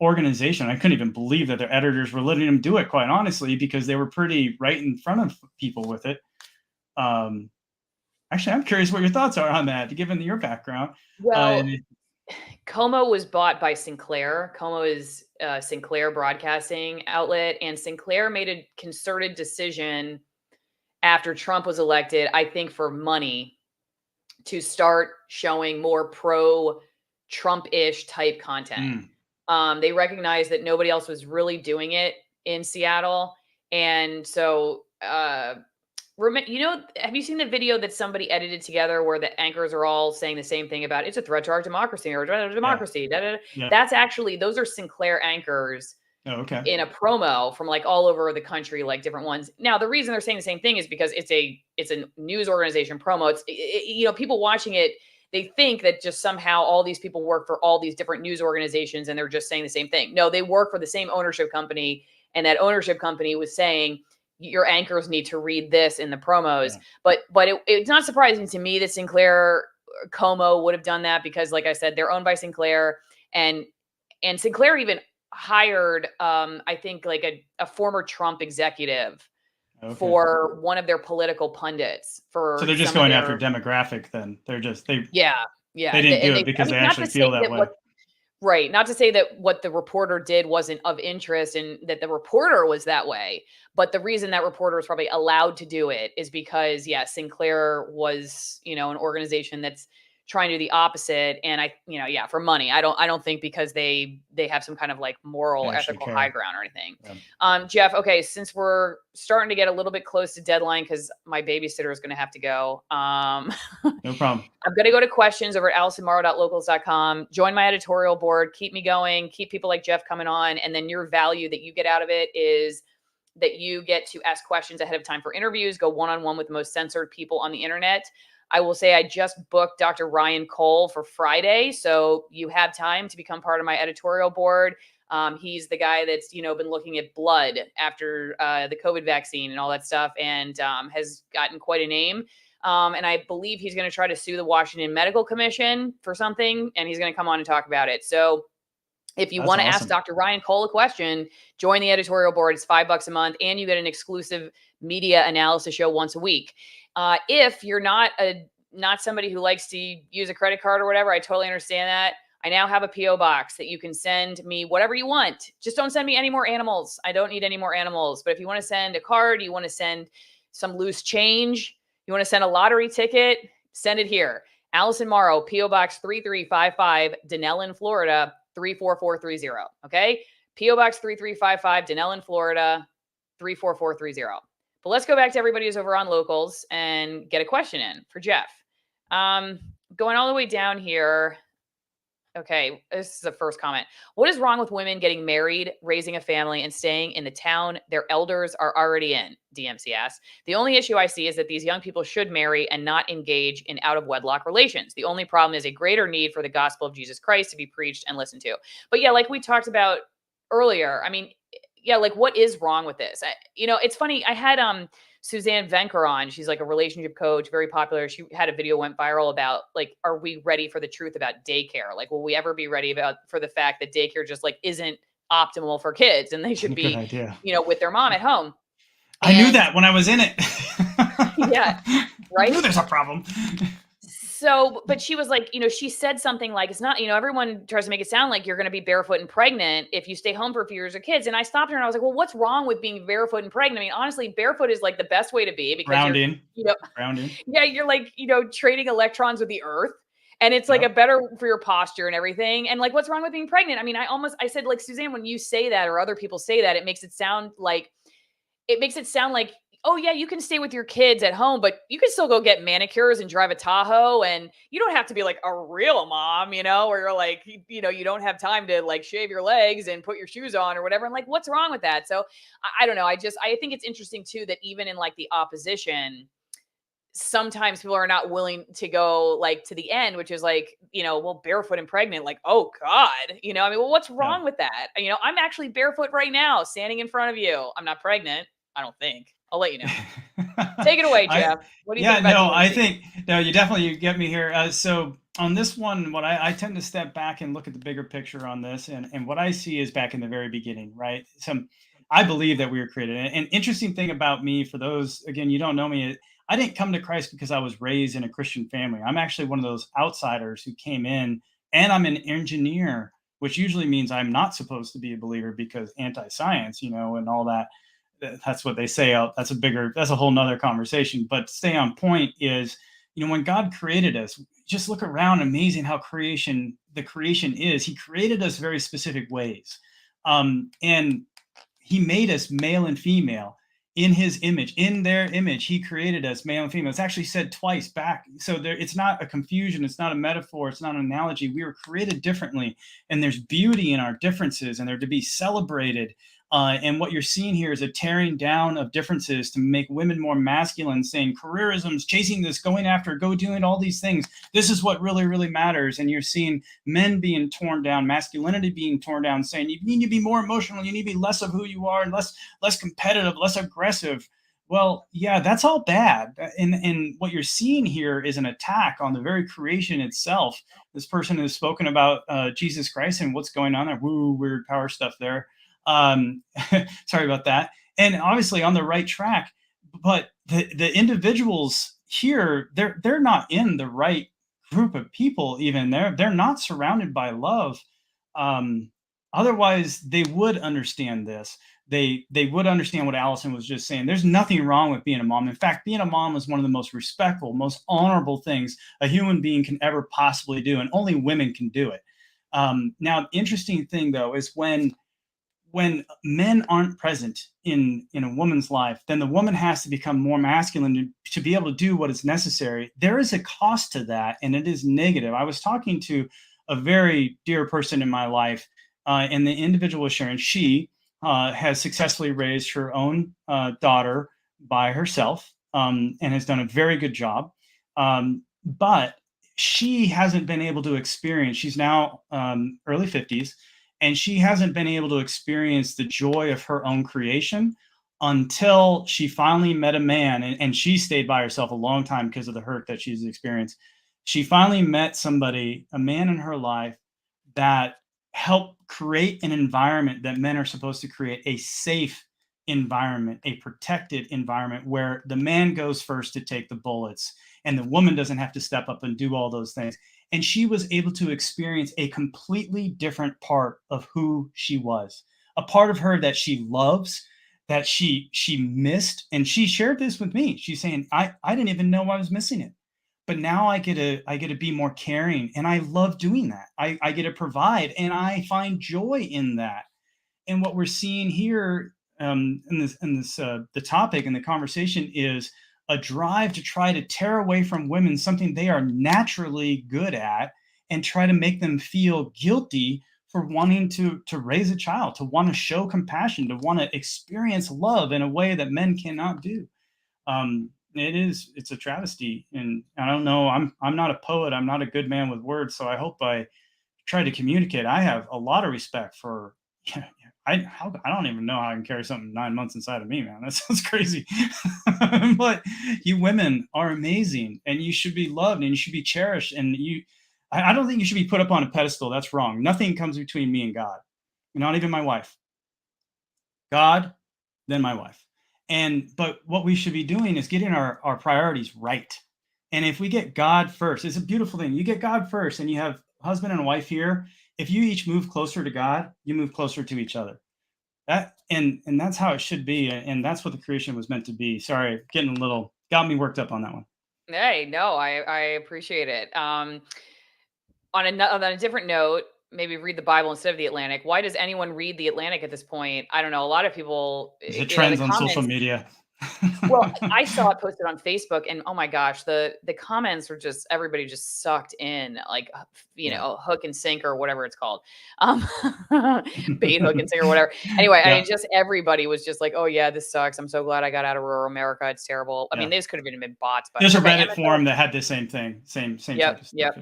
organization, I couldn't even believe that their editors were letting them do it, quite honestly, because they were pretty right in front of people with it. Actually, I'm curious what your thoughts are on that, given your background. Well, Como was bought by Sinclair. Como is a Sinclair broadcasting outlet, and Sinclair made a concerted decision after Trump was elected, I think for money, to start showing more pro-Trump-ish type content. They recognized that nobody else was really doing it in Seattle. And so, have you seen the video that somebody edited together where the anchors are all saying the same thing about it's a threat to our democracy or democracy? Yeah. That's actually, those are Sinclair anchors. Oh, okay. In a promo from like all over the country, like different ones. Now, the reason they're saying the same thing is because it's a news organization promo. People watching it, they think that just somehow all these people work for all these different news organizations and they're just saying the same thing. No, they work for the same ownership company, and that ownership company was saying your anchors need to read this in the promos. Yeah. But it's not surprising to me that Sinclair Como would have done that, because like I said, they're owned by Sinclair, and Sinclair even hired I think like a former Trump executive for one of their political pundits. So they're just going after demographic then. They didn't do it because they actually feel that way. Right. Not to say that what the reporter did wasn't of interest and that the reporter was that way, but the reason that reporter was probably allowed to do it is because, Sinclair was, an organization that's trying to do the opposite. And for money. I don't think because they have some kind of like moral, ethical high ground or anything. Yeah. Jeff, okay, since we're starting to get a little bit close to deadline, because my babysitter is going to have to go. No problem. I'm going to go to questions over at AllisonMorrow.locals.com. Join my editorial board. Keep me going. Keep people like Jeff coming on. And then your value that you get out of it is that you get to ask questions ahead of time for interviews, go one-on-one with the most censored people on the internet. I will say I just booked Dr. Ryan Cole for Friday, so you have time to become part of my editorial board. He's the guy that's, been looking at blood after the COVID vaccine and all that stuff, and has gotten quite a name. And I believe he's going to try to sue the Washington Medical Commission for something, and he's going to come on and talk about it. So if you want to ask Dr. Ryan Cole a question, join the editorial board. It's $5 a month, and you get an exclusive media analysis show once a week. If you're not somebody who likes to use a credit card or whatever, I totally understand that. I now have a P.O. box that you can send me whatever you want. Just don't send me any more animals. I don't need any more animals. But if you want to send a card, you want to send some loose change, you want to send a lottery ticket, send it here. Allison Morrow, P.O. Box 3355, Denellen, Florida, 34430. Okay? P.O. Box 3355, Denellen, Florida, 34430. But let's go back to everybody who's over on Locals and get a question in for Jeff. Going all the way down here. Okay, this is the first comment. What is wrong with women getting married, raising a family, and staying in the town their elders are already in? DMC asks. The only issue I see is that these young people should marry and not engage in out-of-wedlock relations. The only problem is a greater need for the gospel of Jesus Christ to be preached and listened to. But yeah, like we talked about earlier, I mean, yeah, like what is wrong with this? It's funny. I had Suzanne Venker on. She's like a relationship coach, very popular. She had a video went viral about like, are we ready for the truth about daycare? Like, will we ever be ready for the fact that daycare just like isn't optimal for kids and they should be, with their mom at home? I knew that when I was in it. Yeah, right. I knew there's a problem. So, but she was like, she said something like, it's not, everyone tries to make it sound like you're going to be barefoot and pregnant if you stay home for a few years with kids. And I stopped her and I was like, well, what's wrong with being barefoot and pregnant? I mean, honestly, barefoot is like the best way to be because grounding. Grounding. Yeah, you're like, trading electrons with the earth. And it's like a better for your posture and everything. And like, what's wrong with being pregnant? I mean, I said like, Suzanne, when you say that or other people say that, it makes it sound like, oh yeah, you can stay with your kids at home, but you can still go get manicures and drive a Tahoe. And you don't have to be like a real mom, where you're like, you don't have time to like shave your legs and put your shoes on or whatever. And like, what's wrong with that? So I don't know. I think it's interesting too, that even in like the opposition, sometimes people are not willing to go like to the end, which is like, well, barefoot and pregnant, like, oh God, I mean, well, what's Yeah. wrong with that? I'm actually barefoot right now, standing in front of you. I'm not pregnant. I don't think. I'll let you know. Take it away, I Jeff. What do you think yeah, about no, I divorcing? think no, you get me here. So on this one, what I tend to step back and look at the bigger picture on this, and what I see is back in the very beginning, right? I believe that we were created. An interesting thing about me, for those again, you don't know me, I didn't come to Christ because I was raised in a Christian family. I'm actually one of those outsiders who came in, and I'm an engineer, which usually means I'm not supposed to be a believer because anti-science, and all that. That's what they say. That's a whole nother conversation. But stay on point is, when God created us, just look around, amazing how the creation is. He created us very specific ways. And he made us male and female in his image, in their image. He created us male and female. It's actually said twice back. So it's not a confusion. It's not a metaphor. It's not an analogy. We were created differently, and there's beauty in our differences, and they're to be celebrated. And what you're seeing here is a tearing down of differences to make women more masculine, saying careerisms, chasing this, going after, go doing all these things. This is what really, really matters. And you're seeing men being torn down, masculinity being torn down, saying you need to be more emotional, you need to be less of who you are, and less competitive, less aggressive. Well, yeah, that's all bad. And what you're seeing here is an attack on the very creation itself. This person has spoken about Jesus Christ and what's going on there. Woo, weird power stuff there. Sorry about that. And obviously on the right track, but the individuals here, they're not in the right group of people. Even they're not surrounded by love. Um, Otherwise, they would understand this. They would understand what Allison was just saying. There's nothing wrong with being a mom. In fact, being a mom is one of the most respectful, most honorable things a human being can ever possibly do, and only women can do it. Now, the interesting thing though is when men aren't present in a woman's life, then the woman has to become more masculine to be able to do what is necessary. There is a cost to that, and it is negative. I was talking to a very dear person in my life, and the individual was sharing she has successfully raised her own daughter by herself, and has done a very good job. But she hasn't been able to experience, she's now early 50s, and she hasn't been able to experience the joy of her own creation until she finally met a man, and she stayed by herself a long time because of the hurt that she's experienced. She finally met somebody, a man in her life, that helped create an environment that men are supposed to create, a safe environment, a protected environment where the man goes first to take the bullets and the woman doesn't have to step up and do all those things. And she was able to experience a completely different part of who she was, a part of her that she loves, that she missed. And she shared this with me. She's saying, I didn't even know I was missing it, but now I get to be more caring, and I love doing that. I get to provide, and I find joy in that. And what we're seeing here, in this the topic and the conversation is a drive to try to tear away from women something they are naturally good at, and try to make them feel guilty for wanting to raise a child, to want to show compassion, to want to experience love in a way that men cannot do. It's a travesty, and I don't know, I'm not a poet, I'm not a good man with words, so I hope I try to communicate. I have a lot of respect for I don't even know how I can carry something 9 months inside of me, man. That sounds crazy. But you women are amazing, and you should be loved, and you should be cherished, and I don't think you should be put up on a pedestal. That's wrong. Nothing comes between me and God, not even my wife. God, then my wife. But what we should be doing is getting our priorities right. And if we get God first, it's a beautiful thing. You get God first, and you have husband and wife here. If you each move closer to God, you move closer to each other. And that's how it should be, and that's what the creation was meant to be. Sorry, getting a little got me worked up on that one. Hey, no, I appreciate it. On a different note, maybe read the Bible instead of the Atlantic. Why does anyone read the Atlantic at this point? I don't know. A lot of people, It the trends on social comments. media. Well, I saw it posted on Facebook, and oh my gosh, the comments were just everybody just sucked in, like, Yeah. hook and sinker or whatever it's called. Um, bait, hook, and sinker, whatever. Anyway, I mean, Yeah. just everybody was just like, "Oh yeah, this sucks. I'm so glad I got out of rural America. It's terrible." I mean, Yeah. this could have been bots, but There's a okay, Reddit MSL. forum that had the same thing, same Yep, type of stuff. yep.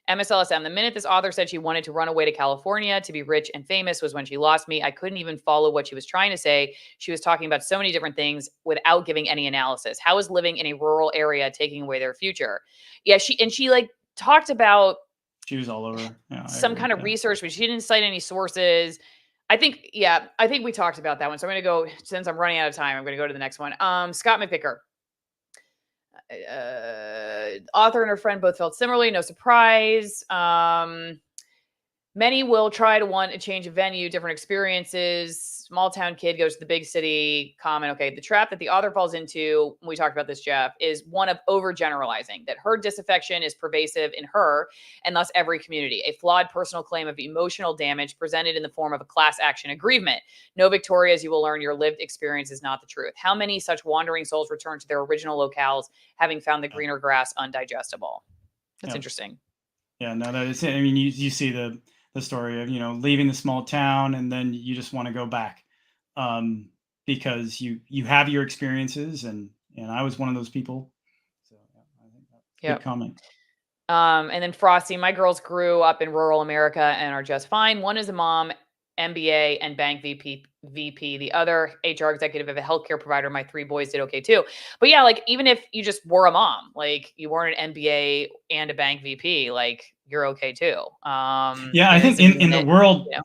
MSLSM. The minute this author said she wanted to run away to California to be rich and famous was when she lost me. I couldn't even follow what she was trying to say. She was talking about so many different things without giving any analysis. How is living in a rural area taking away their future? Yeah, she like talked about She was all over. Yeah, I some agree. kind of Yeah. research, but she didn't cite any sources. I think we talked about that one. So I'm going to go, since I'm running out of time, I'm going to go to the next one. Scott McVicker. Author and her friend both felt similarly. No surprise. Many will try to want a change of venue, different experiences. Small town kid goes to the big city. Common. Okay. The trap that the author falls into, we talked about this, Jeff, is one of overgeneralizing, that her disaffection is pervasive in her and thus every community. A flawed personal claim of emotional damage presented in the form of a class action aggrievement. No, Victoria, as you will learn, your lived experience is not the truth. How many such wandering souls return to their original locales, having found the Yeah. greener grass undigestible? That's Yeah. interesting. Yeah, no, that is it. I mean, you see the story of, leaving the small town and then you just want to go back, because you have your experiences, and I was one of those people. So yeah, I think that's a good Yep. comment. And then Frosty, my girls grew up in rural America and are just fine. One is a mom, MBA, and bank VP. The other HR executive of a healthcare provider. My three boys did okay too. But yeah, like even if you just were a mom, like you weren't an MBA and a bank VP, like you're okay too. Yeah, I And think it's a in the minute, world, you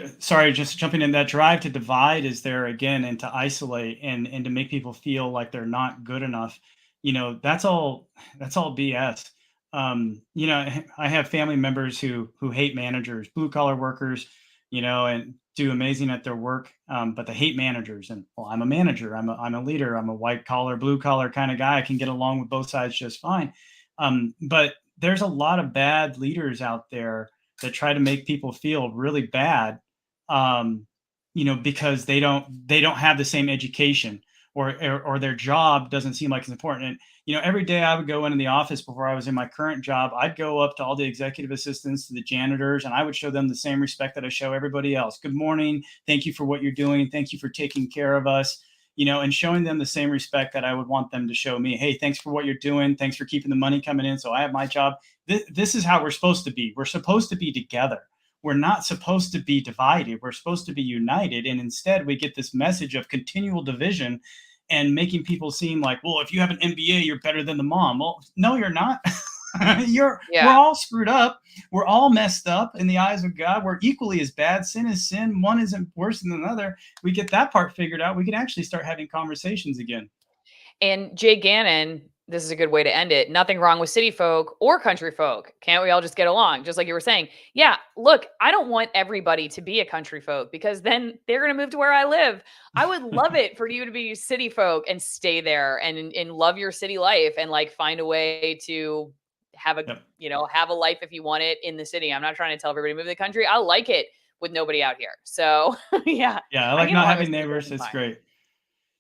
know. sorry, just jumping in, that drive to divide is there again, and to isolate and to make people feel like they're not good enough. That's all BS. I have family members who hate managers, blue collar workers, and do amazing at their work, but they hate managers. And well, I'm a manager, I'm a leader, I'm a white collar, blue collar kind of guy. I can get along with both sides just fine. But there's a lot of bad leaders out there that try to make people feel really bad, um, because they don't have the same education, or their job doesn't seem like it's important. And every day I would go into the office before I was in my current job. I'd go up to all the executive assistants, to the janitors, and I would show them the same respect that I show everybody else. Good morning, thank you for what you're doing, thank you for taking care of us. And showing them the same respect that I would want them to show me. Hey, thanks for what you're doing. Thanks for keeping the money coming in, so I have my job. This is how we're supposed to be. We're supposed to be together. We're not supposed to be divided. We're supposed to be united. And instead, we get this message of continual division and making people seem like, well, if you have an MBA, you're better than the mom. Well, no, you're not. We're Yeah. all screwed up. We're all messed up in the eyes of God. We're equally as bad. Sin is sin. One isn't worse than another. We get that part figured out, we can actually start having conversations again. And Jay Gannon, this is a good way to end it. Nothing wrong with city folk or country folk. Can't we all just get along? Just like you were saying. Yeah, look, I don't want everybody to be a country folk because then they're going to move to where I live. I would love it for you to be city folk and stay there and love your city life and like find a way to have a, Yep. have a life if you want it in the city. I'm not trying to tell everybody to move to the country. I like it with nobody out here. So, yeah, Yeah, I I like get not along with having city folk neighbors. It's fine. great.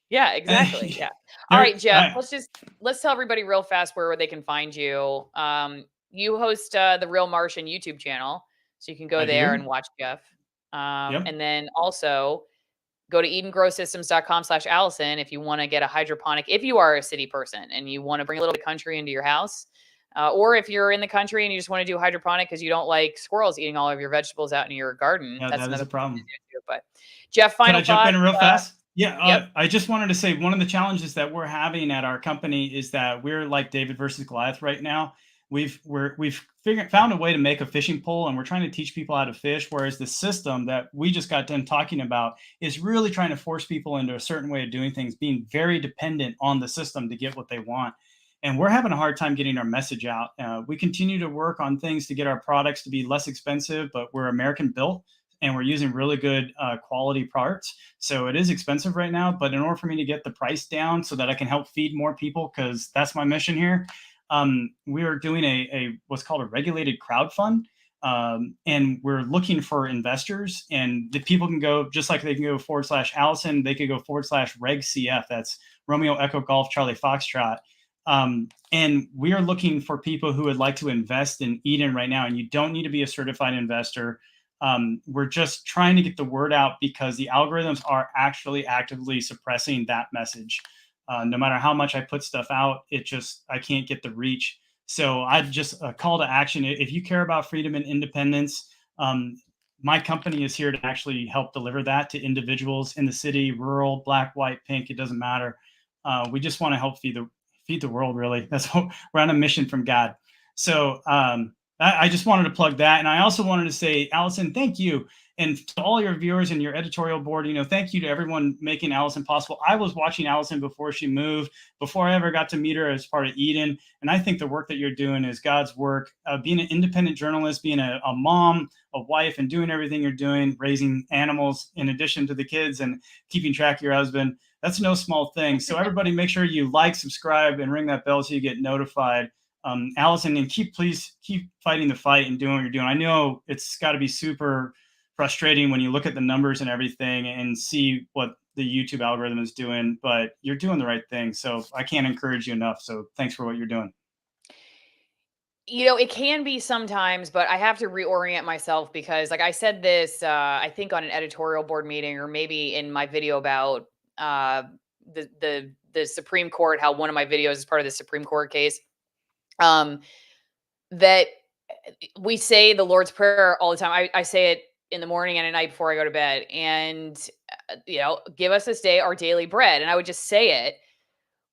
Yeah, exactly. Yeah. All there right, Jeff, I, let's tell everybody real fast where they can find you. You host the Real Martian YouTube channel, so you can go I there do. and watch Jeff. Yep. And then also go to edengrowsystems.com/Allison if you want to get a hydroponic, if you are a city person and you want to bring a little bit of country into your house. Or if you're in the country and you just want to do hydroponic because you don't like squirrels eating all of your vegetables out in your garden, Yeah, that's that is another a thing to problem. do too. But Jeff, Can final I jump in thoughts. real fast? Yeah, Yep. I just wanted to say one of the challenges that we're having at our company is that we're like David versus Goliath right now. We've found a way to make a fishing pole, and we're trying to teach people how to fish. Whereas the system that we just got done talking about is really trying to force people into a certain way of doing things, being very dependent on the system to get what they want. And we're having a hard time getting our message out. We continue to work on things to get our products to be less expensive, but we're American built and we're using really good quality parts. So it is expensive right now, but in order for me to get the price down so that I can help feed more people, because that's my mission here, we are doing a what's called a regulated crowd fund. And we're looking for investors, and the people can go, just like they can go /Allison, they could go /reg CF. That's Romeo Echo Golf Charlie Foxtrot. And we are looking for people who would like to invest in Eden right now. And you don't need to be a certified investor. We're just trying to get the word out because the algorithms are actually actively suppressing that message. No matter how much I put stuff out, I can't get the reach. So I just a call to action. If you care about freedom and independence, my company is here to actually help deliver that to individuals in the city, rural, black, white, pink, it doesn't matter. We just want to help feed the world, really. That's what we're on a mission from God. So I just wanted to plug that. And I also wanted to say, Allison, thank you. And to all your viewers and your editorial board, thank you to everyone making Allison possible. I was watching Allison before she moved, before I ever got to meet her as part of Eden. And I think the work that you're doing is God's work. Being an independent journalist, being a mom, a wife, and doing everything you're doing, raising animals in addition to the kids and keeping track of your husband, that's no small thing. So everybody make sure you like, subscribe, and ring that bell so you get notified. Allison, and please keep fighting the fight and doing what you're doing. I know it's got to be super frustrating when you look at the numbers and everything and see what the YouTube algorithm is doing, but you're doing the right thing. So I can't encourage you enough. So thanks for what you're doing. It can be sometimes, but I have to reorient myself because, like I said this, I think on an editorial board meeting or maybe in my video about the Supreme Court, how one of my videos is part of the Supreme Court case, that we say the Lord's Prayer all the time. I say it in the morning and at night before I go to bed. And, give us this day our daily bread. And I would just say it.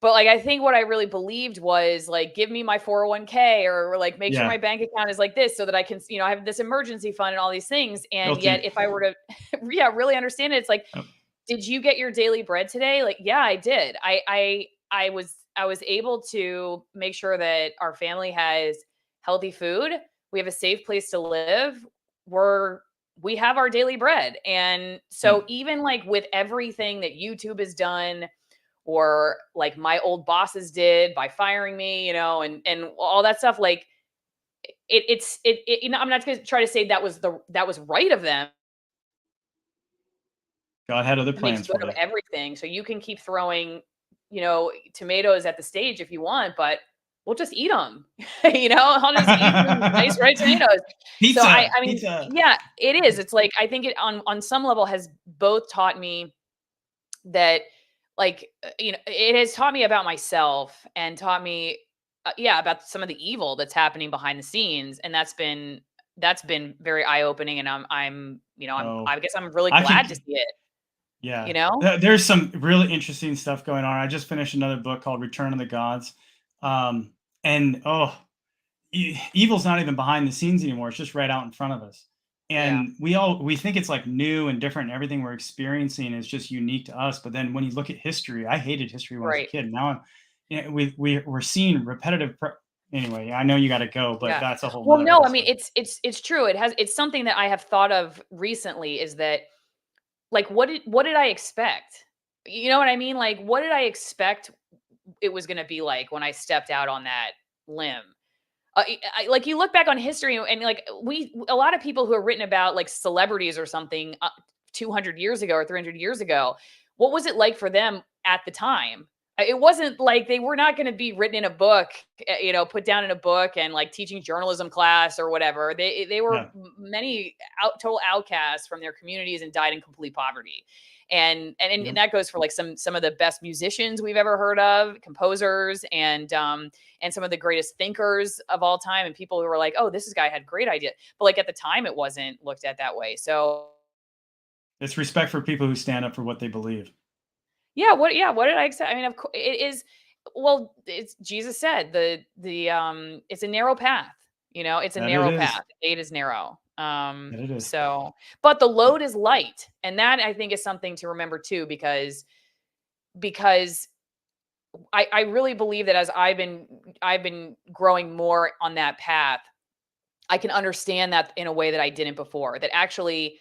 But like, I think what I really believed was like, give me my 401k or like, make sure my bank account is like this so that I can, I have this emergency fund and all these things. And yet if I were to, really understand it, it's like, did you get your daily bread today? Like, yeah, I did. I was able to make sure that our family has healthy food. We have a safe place to live. We have our daily bread. And so even like with everything that YouTube has done, or like my old bosses did by firing me, and all that stuff, like I'm not going to try to say that was right of them. God had other plans for you. Everything. So you can keep throwing, tomatoes at the stage if you want, but we'll just eat them. I'll just eat nice red tomatoes. Pizza. So I mean, pizza. Yeah, it is. It's like, I think it on some level has both taught me that, like, it has taught me about myself and taught me, about some of the evil that's happening behind the scenes. And that's been very eye opening. And I guess I'm really glad to see it. Yeah. There's some really interesting stuff going on. I just finished another book called Return of the Gods. Evil's not even behind the scenes anymore. It's just right out in front of us. And we think it's like new and different. Everything we're experiencing is just unique to us. But then when you look at history, I hated history when I was a kid. Now we're seeing repetitive. Anyway, I know you got to go, but that's a whole. Well, no, I mean, it's true. It's something that I have thought of recently, is that, like, what did I expect? You know what I mean? Like, what did I expect it was going to be like when I stepped out on that limb? Like, you look back on history and like a lot of people who are written about, like celebrities or something 200 years ago or 300 years ago, what was it like for them at the time? It wasn't like they were not going to be written in a book, put down in a book and like teaching journalism class or whatever. They were many total outcasts from their communities and died in complete poverty. And that goes for like some of the best musicians we've ever heard of, composers, and some of the greatest thinkers of all time, and people who were like, oh, this guy had great idea. But like at the time, it wasn't looked at that way. So it's respect for people who stand up for what they believe. What did I expect? I mean, of course it is. Well, it's Jesus said it's a narrow path. It's a narrow path. The gate is narrow. It is. So, but the load is light, and that I think is something to remember too, because I really believe that as I've been growing more on that path, I can understand that in a way that I didn't before. That actually,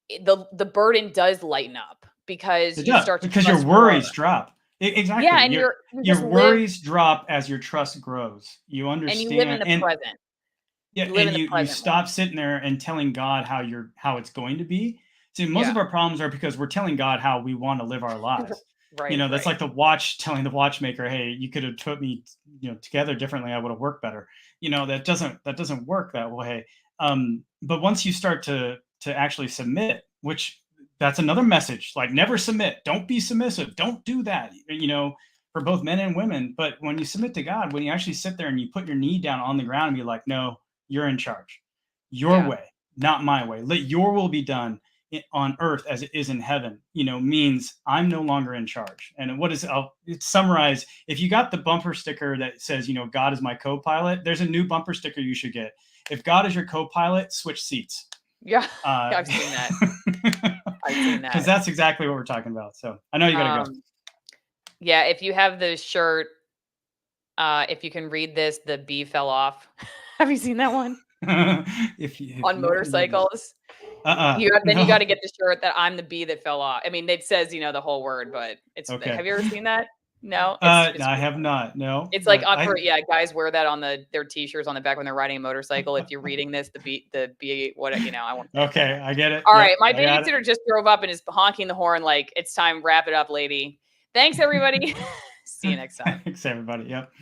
the burden does lighten up because your worries drop. Exactly. Yeah, and your worries drop as your trust grows. You understand, and you live in the present. Yeah, and you stop sitting there and telling God how it's going to be. See, most of our problems are because we're telling God how we want to live our lives. Right, That's right. like the watch telling the watchmaker, hey, you could have put me, together differently, I would have worked better. That doesn't work that way. But once you start to actually submit, which that's another message, like never submit, don't be submissive, don't do that, for both men and women. But when you submit to God, when you actually sit there and you put your knee down on the ground and be like, no, you're in charge, your Yeah. way, not my way, let your will be done on earth as it is in heaven, means I'm no longer in charge. And I'll summarize. If you got the bumper sticker that says, God is my co-pilot, there's a new bumper sticker you should get. If God is your co-pilot, switch seats. Yeah. I've seen that. I've seen Because that. that's exactly what we're talking about. So I know you got to Yeah, if you have the shirt, if you can read this, the B fell off. Have you seen that one? go. If On you can read this. motorcycles? Then you No. gotta get the shirt that I'm the bee that fell off. I mean, it says, the whole word, but Okay. have you ever seen that? No? It's No, I really have funny. not. No, It's like but I. guys wear that on their t-shirts on the back when they're riding a motorcycle. If you're reading this, the B what, I won't say anything Okay, else. I get it. All Yep, right, my I got it. babysitter just drove up and is honking the horn like, "It's time, wrap it up, lady." Thanks, everybody. See you next time. Thanks, everybody. Yep.